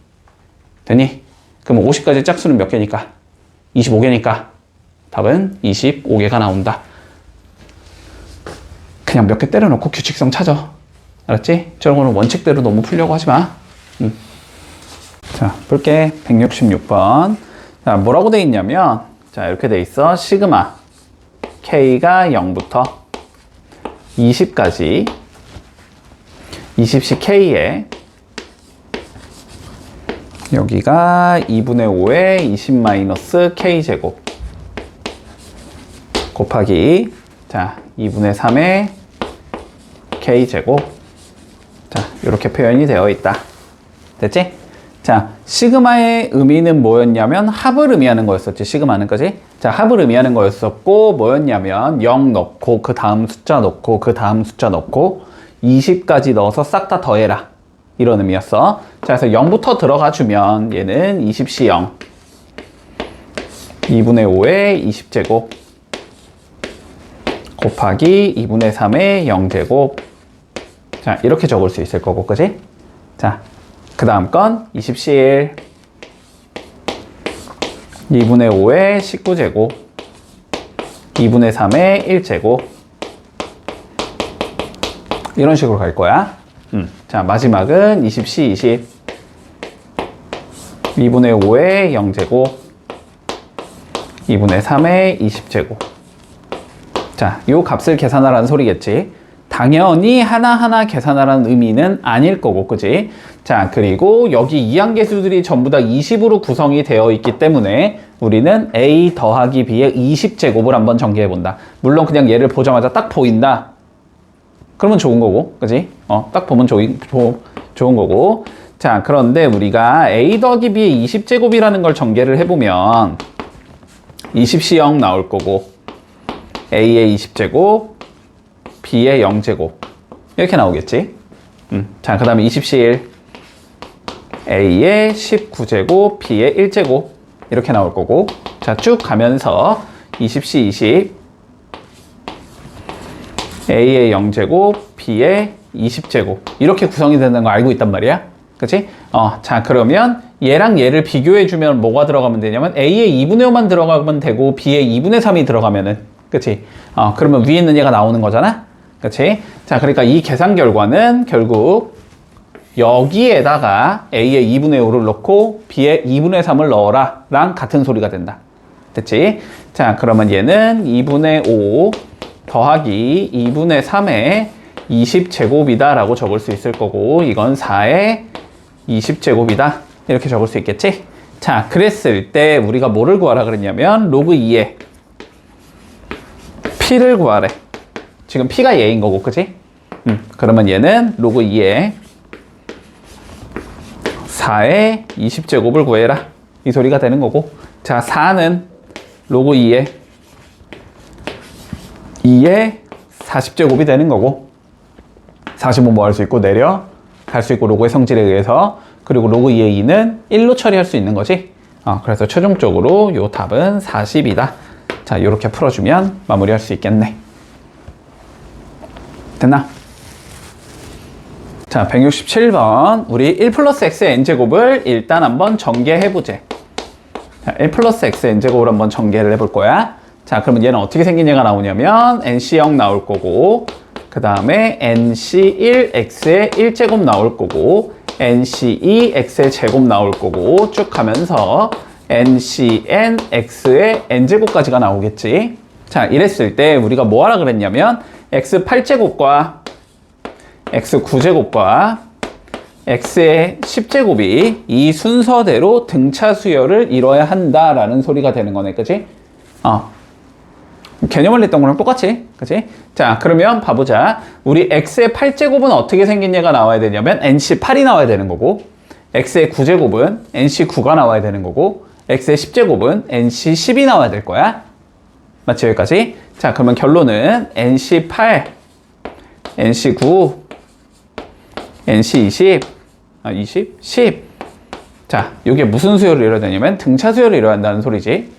되니? 그럼 50까지 짝수는 몇 개니까? 25개니까. 답은 25개가 나온다. 그냥 몇 개 때려놓고 규칙성 찾아. 알았지? 저런 거는 원칙대로 너무 풀려고 하지 마. 자, 볼게. 166번. 자, 뭐라고 돼 있냐면, 자, 이렇게 돼 있어. 시그마. K가 0부터 20까지 20씩 K에 여기가 2분의 5에 20 마이너스 K제곱 곱하기 자 2분의 3의 K제곱 자 이렇게 표현이 되어 있다. 됐지? 자 시그마의 의미는 뭐였냐면 합을 의미하는 거였었지. 시그마는 그지? 자 합을 의미하는 거였었고 뭐였냐면 0 넣고 그 다음 숫자 넣고 그 다음 숫자 넣고 20까지 넣어서 싹 다 더해라 이런 의미였어. 자 그래서 0부터 들어가 주면 얘는 20시 0 2분의 5의 20제곱 곱하기 2분의 3의 0제곱 자 이렇게 적을 수 있을 거고 그지? 자 그 다음 건 20시 1 2분의 5의 19제곱 2분의 3의 1제곱 이런 식으로 갈 거야. 자 마지막은 20시 20 2분의 5의 0제곱 2분의 3의 20제곱 자 요 값을 계산하라는 소리겠지. 당연히 하나하나 계산하라는 의미는 아닐 거고, 그지? 자, 그리고 여기 이항계수들이 전부 다 20으로 구성이 되어 있기 때문에 우리는 a 더하기 b의 20제곱을 한번 전개해 본다. 물론 그냥 얘를 보자마자 딱 보인다. 그러면 좋은 거고, 그지? 딱 보면 좋은 거고. 자, 그런데 우리가 a 더하기 b의 20제곱이라는 걸 전개를 해보면 20C0 나올 거고, a의 20제곱, b의 0제곱 이렇게 나오겠지. 자, 그 다음에 20C1 a의 19제곱, b의 1제곱 이렇게 나올 거고, 자, 쭉 가면서 20C20 a의 0제곱, b의 20제곱 이렇게 구성이 된다는 거 알고 있단 말이야. 그치? 자, 그러면 얘랑 얘를 비교해주면 뭐가 들어가면 되냐면 a의 2분의 5만 들어가면 되고 b의 2분의 3이 들어가면은, 그치? 그러면 위에 있는 얘가 나오는 거잖아? 그치? 자, 그러니까 이 계산 결과는 결국 여기에다가 a의 2분의 5를 넣고 b의 2분의 3을 넣어라 랑 같은 소리가 된다. 됐지? 자, 그러면 얘는 2분의 5 더하기 2분의 3의 20제곱이다 라고 적을 수 있을 거고, 이건 4의 20제곱이다 이렇게 적을 수 있겠지? 자, 그랬을 때 우리가 뭐를 구하라 그랬냐면 로그 2의 p를 구하래. 지금 p가 얘인 거고, 그치? 그러면 얘는 로그 2의 4의 20제곱을 구해라 이 소리가 되는 거고, 자, 4는 로그 2의 40제곱이 되는 거고, 40은 뭐 할 수 있고 내려갈 수 있고 로그의 성질에 의해서, 그리고 로그 2의 2는 1로 처리할 수 있는 거지. 그래서 최종적으로 요 답은 40이다. 자, 요렇게 풀어주면 마무리할 수 있겠네. 됐나? 자, 167번. 우리 1 플러스 x의 n제곱을 일단 한번 전개해보재. 자, 1 플러스 x의 n제곱을 한번 전개를 해볼 거야. 자, 그러면 얘는 어떻게 생긴 얘가 나오냐면 nc0 나올 거고, 그 다음에 nc1x의 1제곱 나올 거고, nc2x의 제곱 나올 거고, 쭉 가면서 ncnx의 n제곱까지가 나오겠지. 자, 이랬을 때 우리가 뭐 하라 그랬냐면 x8제곱과 x9제곱과 x의 10제곱이 이 순서대로 등차 수열을 이뤄야 한다라는 소리가 되는 거네, 그치? 개념을 냈던 거랑 똑같이, 그치? 자, 그러면 봐보자. 우리 x의 8제곱은 어떻게 생긴 얘가 나와야 되냐면 nc8이 나와야 되는 거고, x의 9제곱은 nc9가 나와야 되는 거고, x의 10제곱은 nc10이 나와야 될 거야. 맞지? 여기까지? 자, 그러면 결론은 nc8, nc9, nc20, 20, 10. 자, 이게 무슨 수열을 이뤄야 되냐면 등차 수열을 이뤄야 한다는 소리지.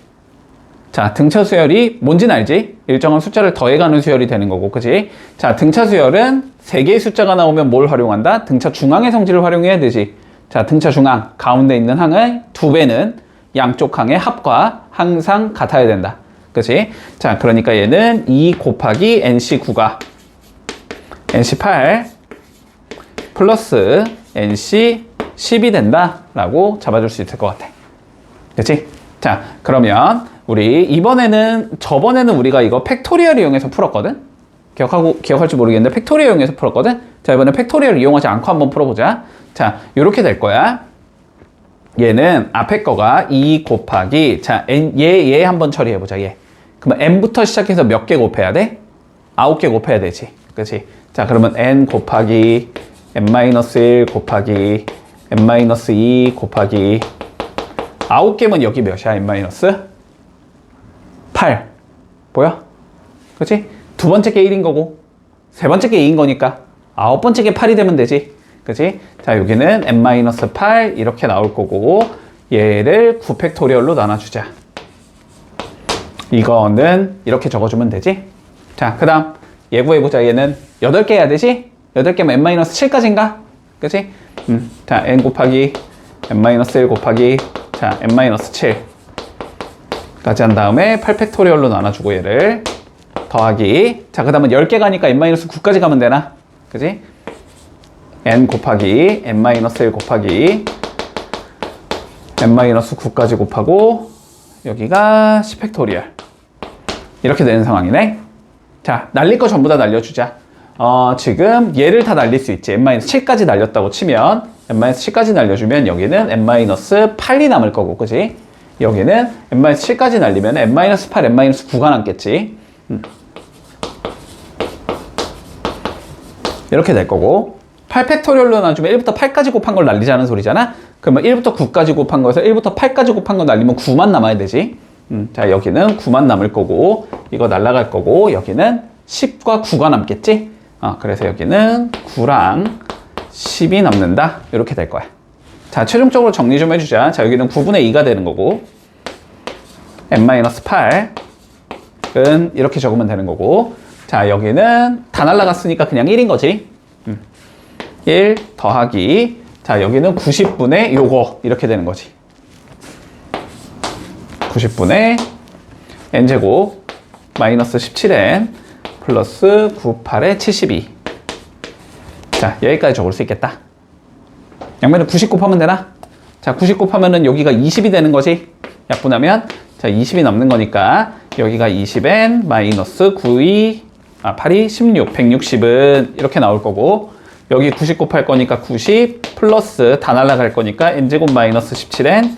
자, 등차 수열이 뭔지는 알지? 일정한 숫자를 더해가는 수열이 되는 거고, 그치? 자, 등차 수열은 3개의 숫자가 나오면 뭘 활용한다? 등차 중항의 성질을 활용해야 되지. 자, 등차 중항, 가운데 있는 항의 2배는 양쪽 항의 합과 항상 같아야 된다. 그치? 자, 그러니까 얘는 2 곱하기 nc9가 nc8 플러스 nc10이 된다 라고 잡아줄 수 있을 것 같아. 그치? 자, 그러면 우리 이번에는, 저번에는 우리가 이거 팩토리얼 이용해서 풀었거든? 기억할지 모르겠는데 팩토리얼 이용해서 풀었거든? 자, 이번에 팩토리얼 이용하지 않고 한번 풀어보자. 자, 요렇게 될 거야. 얘는 앞에 거가 2 곱하기, 자, 얘 한번 처리해보자, 얘. 그러면 n부터 시작해서 몇 개 곱해야 돼? 9개 곱해야 되지. 그치? 자, 그러면 n 곱하기 n-1 곱하기 n-2 곱하기 9개면 여기 몇이야? n-8 보여? 그치? 두 번째 게 1인 거고 세 번째 게 2인 거니까 9번째 게 8이 되면 되지. 그치? 자, 여기는 n-8 이렇게 나올 거고, 얘를 9팩토리얼로 나눠주자. 이거는 이렇게 적어주면 되지. 자, 그 다음 얘 구해보자. 얘는 8개 해야 되지? 8개면 n-7까지인가? 그치? 자, n 곱하기 n-1 곱하기, 자, n-7 까지 한 다음에 8팩토리얼로 나눠주고 얘를 더하기, 자, 그 다음은 10개 가니까 n-9까지 가면 되나? 그치? n 곱하기 n-1 곱하기 n-9까지 곱하고 여기가 10팩토리얼 이렇게 되는 상황이네. 자, 날릴 거 전부 다 날려주자. 지금 얘를 다 날릴 수 있지. n-7까지 날렸다고 치면 n-7까지 날려주면 여기는 n-8이 남을 거고, 그지? 여기는 n-7까지 날리면 n-8, n-9가 남겠지. 이렇게 될 거고, 8팩토리얼로 나눠주면 1부터 8까지 곱한 걸 날리자는 소리잖아? 그러면 1부터 9까지 곱한 거에서 1부터 8까지 곱한 거 날리면 9만 남아야 되지. 자, 여기는 9만 남을 거고, 이거 날라갈 거고, 여기는 10과 9가 남겠지? 그래서 여기는 9랑 10이 남는다. 이렇게 될 거야. 자, 최종적으로 정리 좀 해주자. 자, 여기는 9분의 2가 되는 거고, n-8은 이렇게 적으면 되는 거고, 자, 여기는 다 날라갔으니까 그냥 1인 거지. 1 더하기, 자, 여기는 90분의 요거, 이렇게 되는 거지. 90분의 n제곱 마이너스 17n 플러스 98의 72. 자, 여기까지 적을 수 있겠다. 양면에 90 곱하면 되나? 자, 90 곱하면은 여기가 20이 되는 거지. 약분하면, 자, 20이 남는 거니까 여기가 20n 마이너스 9이 8이 16, 160은 이렇게 나올 거고, 여기 90 곱할 거니까 90 플러스 다 날라갈 거니까 n제곱 마이너스 17n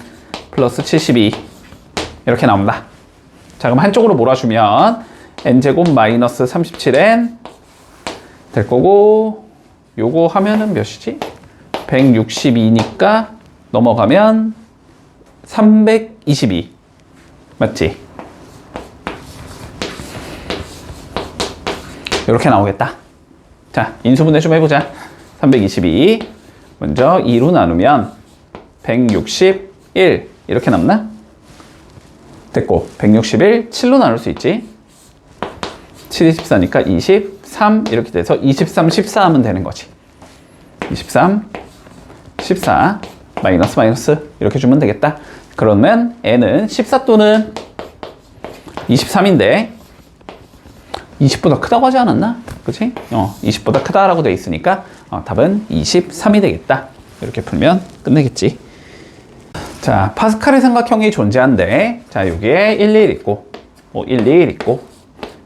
플러스 72 이렇게 나온다. 자, 그럼 한쪽으로 몰아주면 n제곱 마이너스 37n 될 거고, 요거 하면은 몇이지? 162니까 넘어가면 322 맞지? 이렇게 나오겠다. 자, 인수분해 좀 해보자. 322 먼저 2로 나누면 161 이렇게 남나? 됐고, 161 7로 나눌 수 있지. 7이 14니까 23 이렇게 돼서 23 14 하면 되는 거지. 23 14 마이너스 마이너스 이렇게 주면 되겠다. 그러면 n은 14 또는 23인데 20보다 크다고 하지 않았나? 그치? 20보다 크다라고 돼 있으니까 답은 23이 되겠다. 이렇게 풀면 끝내겠지. 자, 파스칼의 삼각형이 존재한데, 자, 여기에 1, 1 있고, 1, 2, 1 있고,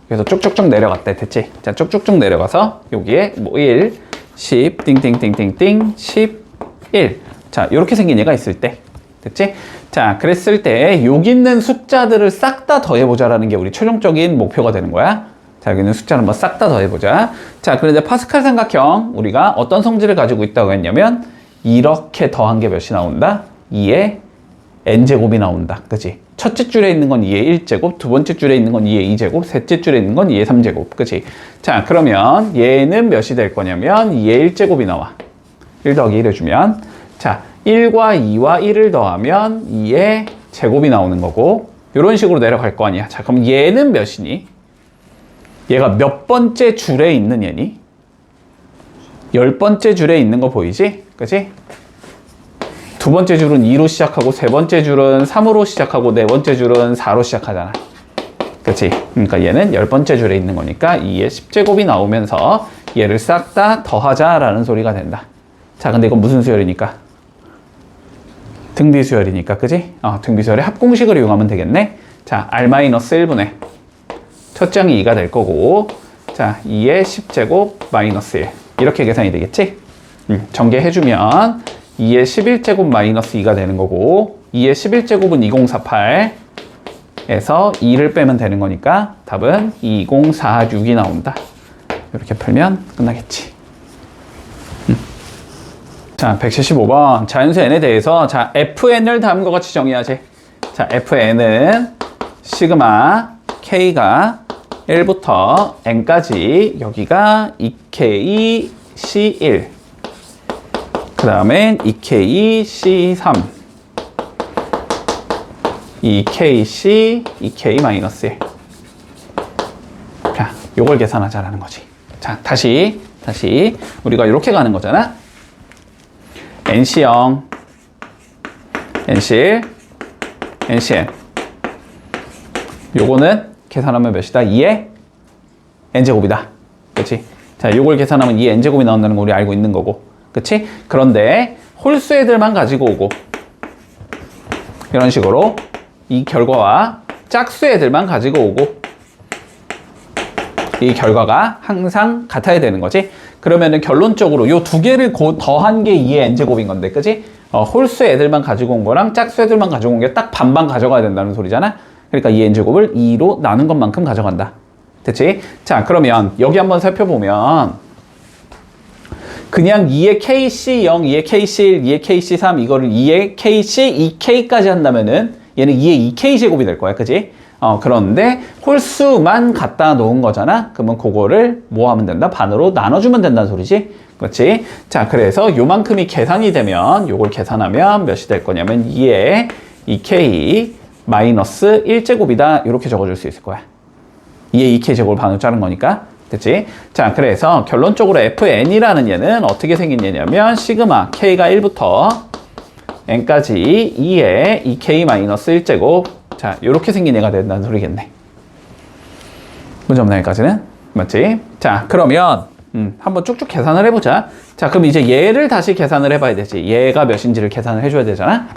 그래서 쭉쭉쭉 내려갔대. 됐지? 자, 쭉쭉쭉 내려가서 여기에 1, 10, 띵띵띵띵띵, 10, 1. 자, 이렇게 생긴 얘가 있을 때. 됐지? 자, 그랬을 때 여기 있는 숫자들을 싹 다 더해보자라는 게 우리 최종적인 목표가 되는 거야. 자, 여기 있는 숫자를 한번 싹 다 더해보자. 자, 그런데 파스칼 삼각형 우리가 어떤 성질을 가지고 있다고 했냐면 이렇게 더한 게 몇이 나온다? 2의 n제곱이 나온다. 그치? 첫째 줄에 있는 건 2의 1제곱, 두 번째 줄에 있는 건 2의 2제곱, 셋째 줄에 있는 건 2의 3제곱. 그치? 자, 그러면 얘는 몇이 될 거냐면 2의 1제곱이 나와. 1 더하기 1 해주면. 자, 1과 2와 1을 더하면 2의 제곱이 나오는 거고, 이런 식으로 내려갈 거 아니야. 자, 그럼 얘는 몇이니? 얘가 몇 번째 줄에 있는 얘니? 10번째 줄에 있는 거 보이지? 그치? 두 번째 줄은 2로 시작하고, 세 번째 줄은 3으로 시작하고, 네 번째 줄은 4로 시작하잖아. 그치? 그러니까 얘는 10번째 줄에 있는 거니까 2의 10제곱이 나오면서 얘를 싹 다 더하자라는 소리가 된다. 자, 근데 이건 무슨 수열이니까? 등비수열이니까, 그지? 등비수열의 합공식을 이용하면 되겠네. 자, r-1분의 첫 장이 2가 될 거고, 자, 2의 10제곱 마이너스 1 이렇게 계산이 되겠지? 전개해주면 2의 11제곱 마이너스 2가 되는 거고, 2의 11제곱은 2048에서 2를 빼면 되는 거니까 답은 2046이 나온다. 이렇게 풀면 끝나겠지. 자, 175번 자연수 n에 대해서, 자, fn을 다음과 같이 정의하지. 자, fn은 시그마 k가 1부터 n까지, 여기가 2k c1, 그 다음엔 2k c3, 2k c, 2k 마이너스 1. 자, 요걸 계산하자라는 거지. 자, 다시 우리가 이렇게 가는 거잖아. NC0, NC1, NCN. 요거는 계산하면 몇이다? 2의 n제곱이다. 그치? 자, 요걸 계산하면 2의 n제곱이 나온다는 거 우리 알고 있는 거고. 그치? 그런데 홀수 애들만 가지고 오고, 이런 식으로 이 결과와 짝수 애들만 가지고 오고, 이 결과가 항상 같아야 되는 거지. 그러면은 결론적으로 요 두 개를 더한 게 2의 n제곱인 건데, 그지? 홀수 애들만 가지고 온 거랑 짝수 애들만 가지고 온 게 딱 반반 가져가야 된다는 소리잖아. 그러니까 2의 n제곱을 2로 나눈 것만큼 가져간다. 됐지? 자, 그러면 여기 한번 살펴보면 그냥 2의 KC0, 2의 KC1, 2의 KC3 이거를 2의 KC, 2K까지 한다면은 얘는 2의 2K 제곱이 될 거야. 그지? 그런데 홀수만 갖다 놓은 거잖아. 그러면 그거를 뭐 하면 된다? 반으로 나눠주면 된다는 소리지. 그렇지? 자, 그래서 요만큼이 계산이 되면 요걸 계산하면 몇이 될 거냐면 2의 2K 마이너스 1제곱이다. 이렇게 적어줄 수 있을 거야. 2의 2K 제곱을 반으로 자른 거니까. 됐지? 자, 그래서 결론적으로 fn이라는 얘는 어떻게 생긴 얘냐면 시그마 k가 1부터 n까지 2의 2k 마이너스 1제곱. 자, 요렇게 생긴 얘가 된다는 소리겠네. 문제 없나 여기까지는? 맞지? 자, 그러면 한번 쭉쭉 계산을 해보자. 자, 그럼 이제 얘를 다시 계산을 해봐야 되지. 얘가 몇인지를 계산을 해줘야 되잖아.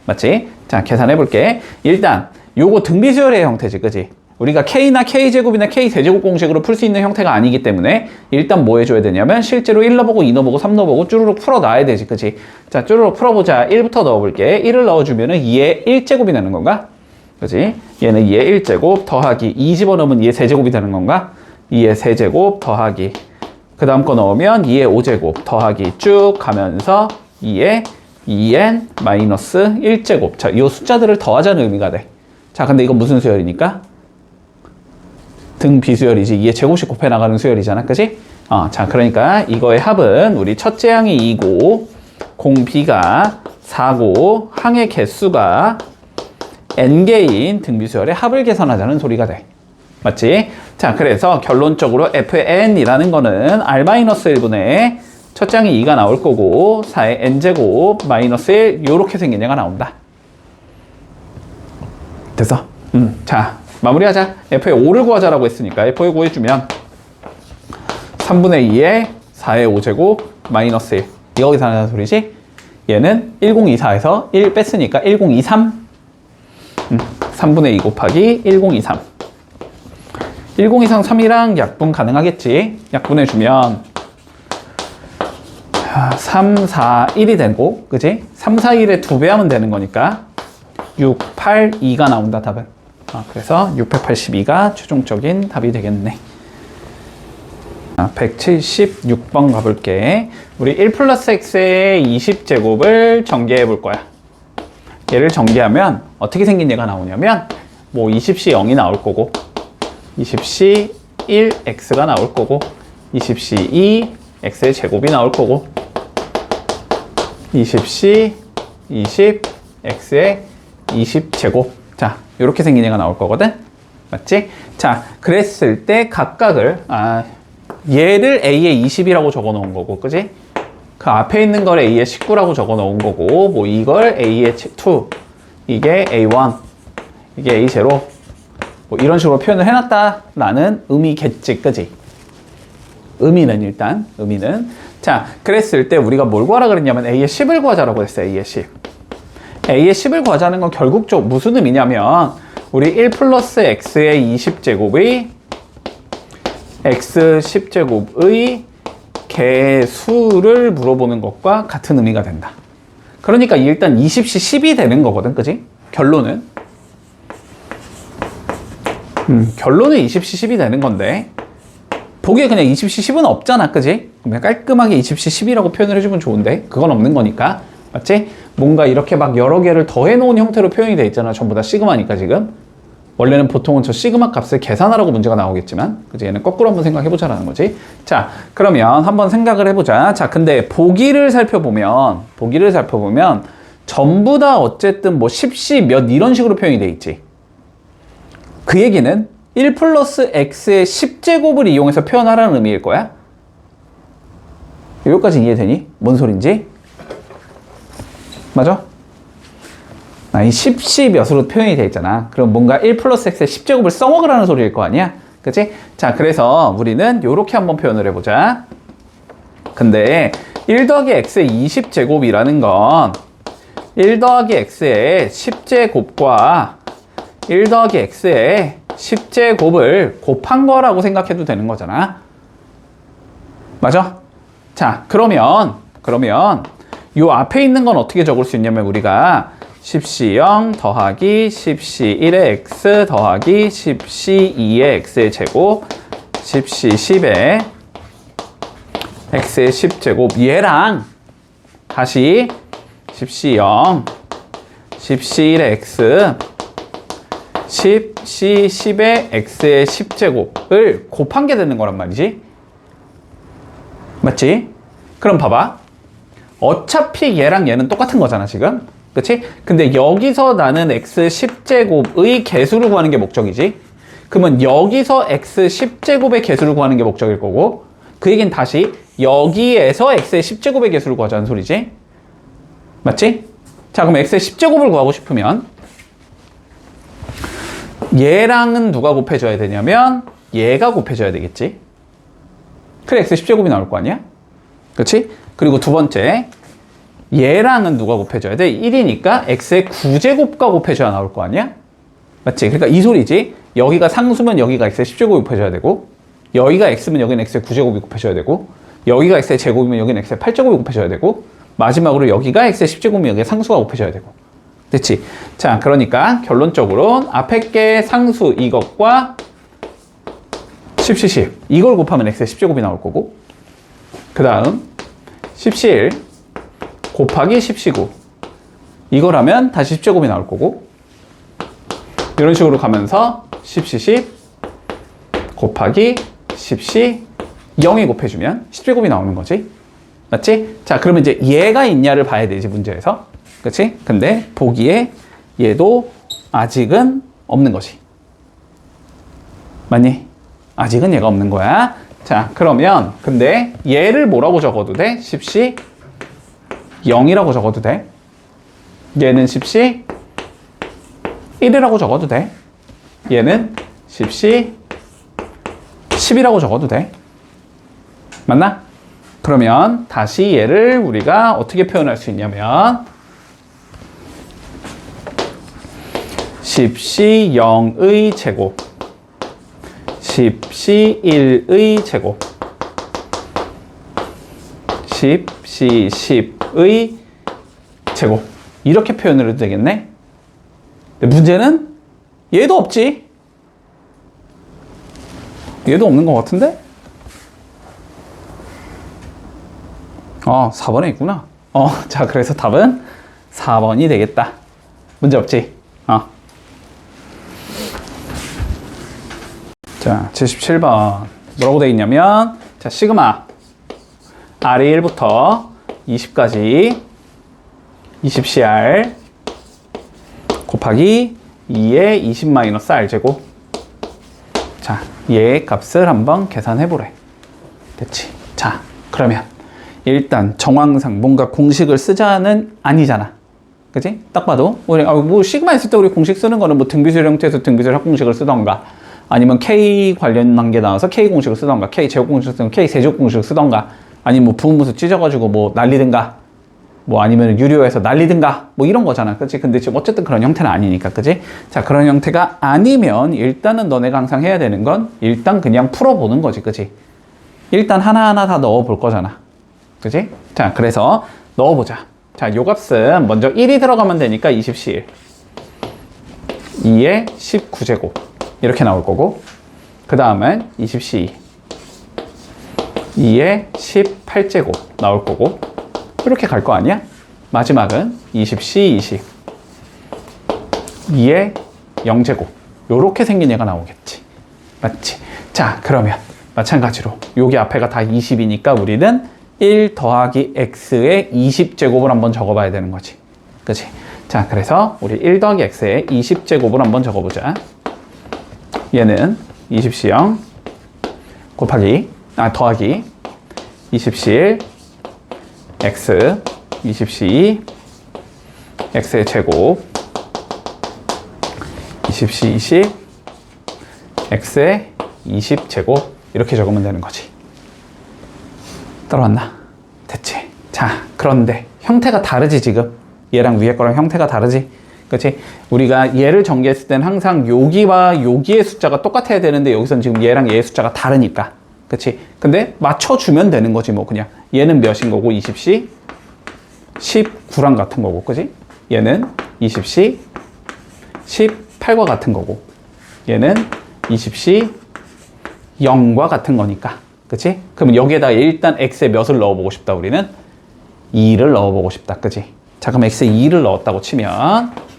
맞지? 자, 계산해볼게. 일단 요거 등비수열의 형태지, 그지? 우리가 K나 K제곱이나 K세제곱 공식으로 풀 수 있는 형태가 아니기 때문에 일단 뭐 해줘야 되냐면 실제로 1 넣어보고 2 넣어보고 3 넣어보고 쭈루룩 풀어놔야 되지, 그치? 자, 쭈루룩 풀어보자. 1부터 넣어볼게. 1을 넣어주면은 2의 1제곱이 되는 건가? 그치? 얘는 2의 1제곱 더하기 2 집어넣으면 2의 세제곱이 되는 건가? 2의 세제곱 더하기 그 다음 거 넣으면 2의 5제곱 더하기 쭉 가면서 2의 2n 마이너스 1제곱. 자, 이 숫자들을 더하자는 의미가 돼. 자, 근데 이건 무슨 수열이니까? 등 비수열이지. 2의 제곱씩 곱해 나가는 수열이잖아. 그지? 자, 그러니까 이거의 합은 우리 첫째 항이 2고 공 B가 4고 항의 개수가 n개인 등 비수열의 합을 계산하자는 소리가 돼. 맞지? 자, 그래서 결론적으로 fn이라는 거는 r-1분의 첫째 항이 2가 나올 거고 4의 n제곱 마이너스 1 요렇게 생긴 얘가 나온다. 됐어? 자, 마무리하자. f의 5를 구하자라고 했으니까 f의 5 구해주면 3분의 2에 4의 5제곱 마이너스 1 이거 계산하는 소리지? 얘는 1024에서 1 뺐으니까 1023 3분의 2 곱하기 1023 1023 3이랑 약분 가능하겠지? 약분해주면 3, 4, 1이 되고 그지? 3, 4, 1에 2배 하면 되는 거니까 6, 8, 2가 나온다 답은. 그래서 682가 최종적인 답이 되겠네. 176번 가볼게. 우리 1 플러스 x의 20제곱을 전개해 볼 거야. 얘를 전개하면 어떻게 생긴 얘가 나오냐면 뭐 20C 0이 나올 거고 20C 1x가 나올 거고 20C 2 x의 제곱이 나올 거고 20C 20 x의 20제곱. 자, 이렇게 생긴 얘가 나올 거거든. 맞지? 자, 그랬을 때 각각을 얘를 a의 20이라고 적어 놓은 거고, 그지? 그 앞에 있는 걸 a의 19라고 적어 놓은 거고, 뭐 이걸 a의 2, 이게 a1, 이게 a0, 뭐 이런 식으로 표현을 해놨다라는 의미겠지, 그지? 의미는 자, 그랬을 때 우리가 뭘 구하라 그랬냐면 a의 10을 구하자라고 했어요. a의 10. a의 10을 구하자는 건 결국적 무슨 의미냐면 우리 1 플러스 x의 20제곱의 x 10제곱의 개수를 물어보는 것과 같은 의미가 된다. 그러니까 일단 20시 10이 되는 거거든, 그지? 결론은 결론은 20시 10이 되는 건데 보기에 그냥 20시 10은 없잖아, 그지? 그냥 깔끔하게 20시 10이라고 표현을 해주면 좋은데 그건 없는 거니까. 맞지? 뭔가 이렇게 막 여러 개를 더해 놓은 형태로 표현이 돼 있잖아. 전부 다 시그마니까 지금. 원래는 보통은 저 시그마 값을 계산하라고 문제가 나오겠지만, 그치? 얘는 거꾸로 한번 생각해 보자라는 거지. 자, 그러면 한번 생각을 해보자. 자, 근데 보기를 살펴보면 전부 다 어쨌든 뭐 10시 몇 이런 식으로 표현이 돼 있지. 그 얘기는 1 플러스 x의 10제곱을 이용해서 표현하라는 의미일 거야. 여기까지 이해되니? 뭔 소린지? 맞아? 이 10시 몇으로 표현이 돼 있잖아. 그럼 뭔가 1 플러스 x의 10제곱을 써먹으라는 소리일 거 아니야? 그치? 자, 그래서 우리는 요렇게 한번 표현을 해보자. 근데 1 더하기 x의 20제곱이라는 건 1 더하기 x의 10제곱과 1 더하기 x의 10제곱을 곱한 거라고 생각해도 되는 거잖아. 맞아? 자, 그러면 요 앞에 있는 건 어떻게 적을 수 있냐면 우리가 10C0 더하기 10C1의 x 더하기 10C2의 x의 제곱 10C10의 x의 10제곱 얘랑 다시 10C0 10C1의 x 10C10의 x의 10제곱을 곱한 게 되는 거란 말이지. 맞지? 그럼 봐봐. 어차피 얘랑 얘는 똑같은 거잖아 지금. 그치? 근데 여기서 나는 x 10제곱의 개수를 구하는 게 목적이지. 그러면 여기서 x 10제곱의 개수를 구하는 게 목적일 거고, 그 얘기는 다시 여기에서 x의 10제곱의 개수를 구하자는 소리지. 맞지? 자, 그럼 x의 10제곱을 구하고 싶으면 얘랑은 누가 곱해줘야 되냐면 얘가 곱해줘야 되겠지. 그래 x의 10제곱이 나올 거 아니야? 그렇지? 그리고 두 번째, 얘랑은 누가 곱해줘야 돼? 1이니까 x의 9제곱과 곱해줘야 나올 거 아니야? 맞지? 그러니까 이 소리지. 여기가 상수면 여기가 x의 10제곱이 곱해줘야 되고, 여기가 x면 여기는 x의 9제곱이 곱해줘야 되고, 여기가 x의 제곱이면 여기는 x의 8제곱이 곱해줘야 되고, 마지막으로 여기가 x의 10제곱이면 여기가 상수가 곱해줘야 되고. 됐지? 자, 그러니까 결론적으로 앞에 게 상수 이것과 10C10 이걸 곱하면 x의 10제곱이 나올 거고, 그 다음 10C1 곱하기 10C9 이걸 하면 다시 10제곱이 나올 거고, 이런 식으로 가면서 10C10 곱하기 10C0이 곱해주면 10제곱이 나오는 거지. 맞지? 자, 그러면 이제 얘가 있냐를 봐야 되지 문제에서. 그치? 근데 보기에 얘도 아직은 없는 거지. 맞니? 아직은 얘가 없는 거야. 자, 그러면 근데 얘를 뭐라고 적어도 돼? 10C 0이라고 적어도 돼. 얘는 10C 1이라고 적어도 돼. 얘는 10C 10이라고 적어도 돼. 맞나? 그러면 다시 얘를 우리가 어떻게 표현할 수 있냐면 10C 0의 제곱 10C 1의 제곱 10C 10의 제곱 이렇게 표현을 해도 되겠네. 근데 문제는 얘도 없지. 얘도 없는 것 같은데? 4번에 있구나. 자, 그래서 답은 4번이 되겠다. 문제 없지? 자, 77번. 뭐라고 되어 있냐면, 자, 시그마. R이 1부터 20까지 20CR 곱하기 2의 20-R 제곱. 자, 얘의 값을 한번 계산해 보래. 됐지? 자, 그러면 일단 정황상 뭔가 공식을 쓰자는 아니잖아. 그치? 딱 봐도 우리 뭐 시그마 있을 때 우리 공식 쓰는 거는 뭐 등비술 형태에서 등비술 합공식을 쓰던가, 아니면 K 관련한 게 나와서 K 공식을 쓰던가, K 제곱 공식을 쓰던가, K 세제곱 공식을 쓰던가, 아니면 뭐 부분분수 찢어가지고 뭐 날리든가, 뭐 아니면 유료에서 날리든가, 뭐 이런 거잖아. 그치? 근데 지금 어쨌든 그런 형태는 아니니까. 그치? 자, 그런 형태가 아니면 일단은 너네가 항상 해야 되는 건 일단 그냥 풀어보는 거지. 그치? 일단 하나하나 다 넣어볼 거잖아. 그치? 자, 그래서 넣어보자. 자, 요 값은 먼저 1이 들어가면 되니까 20C1 2의 19제곱 이렇게 나올 거고, 그 다음은 20C2 2의 18제곱 나올 거고, 이렇게 갈 거 아니야? 마지막은 20C 20 2의 0제곱 요렇게 생긴 얘가 나오겠지. 맞지? 자, 그러면 마찬가지로 여기 앞에가 다 20이니까 우리는 1 더하기 x의 20제곱을 한번 적어봐야 되는 거지. 그치? 자, 그래서 우리 1 더하기 x의 20제곱을 한번 적어보자. 얘는 20C0 곱하기, 더하기 20C1 x 20C2 x의 제곱 20C 20 x의 20제곱 이렇게 적으면 되는 거지. 따라왔나? 됐지? 자, 그런데 형태가 다르지 지금? 얘랑 위에 거랑 형태가 다르지? 그치? 우리가 얘를 전개했을 땐 항상 여기와 여기의 숫자가 똑같아야 되는데 여기선 지금 얘랑 얘의 숫자가 다르니까. 그치? 근데 맞춰주면 되는 거지 뭐 그냥. 얘는 몇인 거고 20시 19랑 같은 거고 그치? 얘는 20시 18과 같은 거고 얘는 20시 0과 같은 거니까. 그치? 그럼 여기에다가 일단 x에 몇을 넣어보고 싶다 우리는? 2를 넣어보고 싶다. 그치? 자 그럼 x에 2를 넣었다고 치면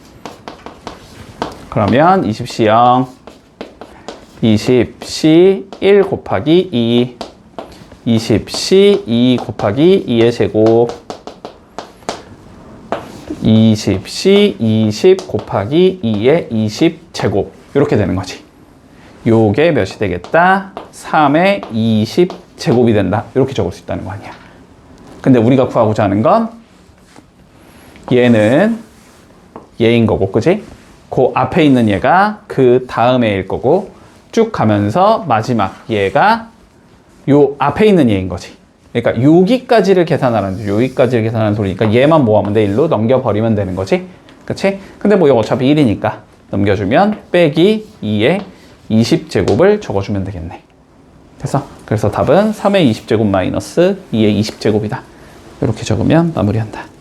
그러면 20시 0 20시 1 곱하기 2 20시 2 곱하기 2의 제곱 20시 20 곱하기 2의 20 제곱 이렇게 되는 거지. 요게 몇이 되겠다? 3의 20 제곱이 된다. 이렇게 적을 수 있다는 거 아니야. 근데 우리가 구하고자 하는 건 얘는 얘인 거고 그지? 그 앞에 있는 얘가 그 다음에일 거고 쭉 가면서 마지막 얘가 요 앞에 있는 얘인 거지. 그러니까 여기까지를 계산하라는 여기까지를 계산하는 소리니까 얘만 모으면 돼. 1로 넘겨버리면 되는 거지. 그치? 근데 뭐 이거 어차피 1이니까 넘겨주면 빼기 2의 20제곱을 적어주면 되겠네. 됐어? 그래서 답은 3의 20제곱 마이너스 2의 20제곱이다. 이렇게 적으면 마무리한다.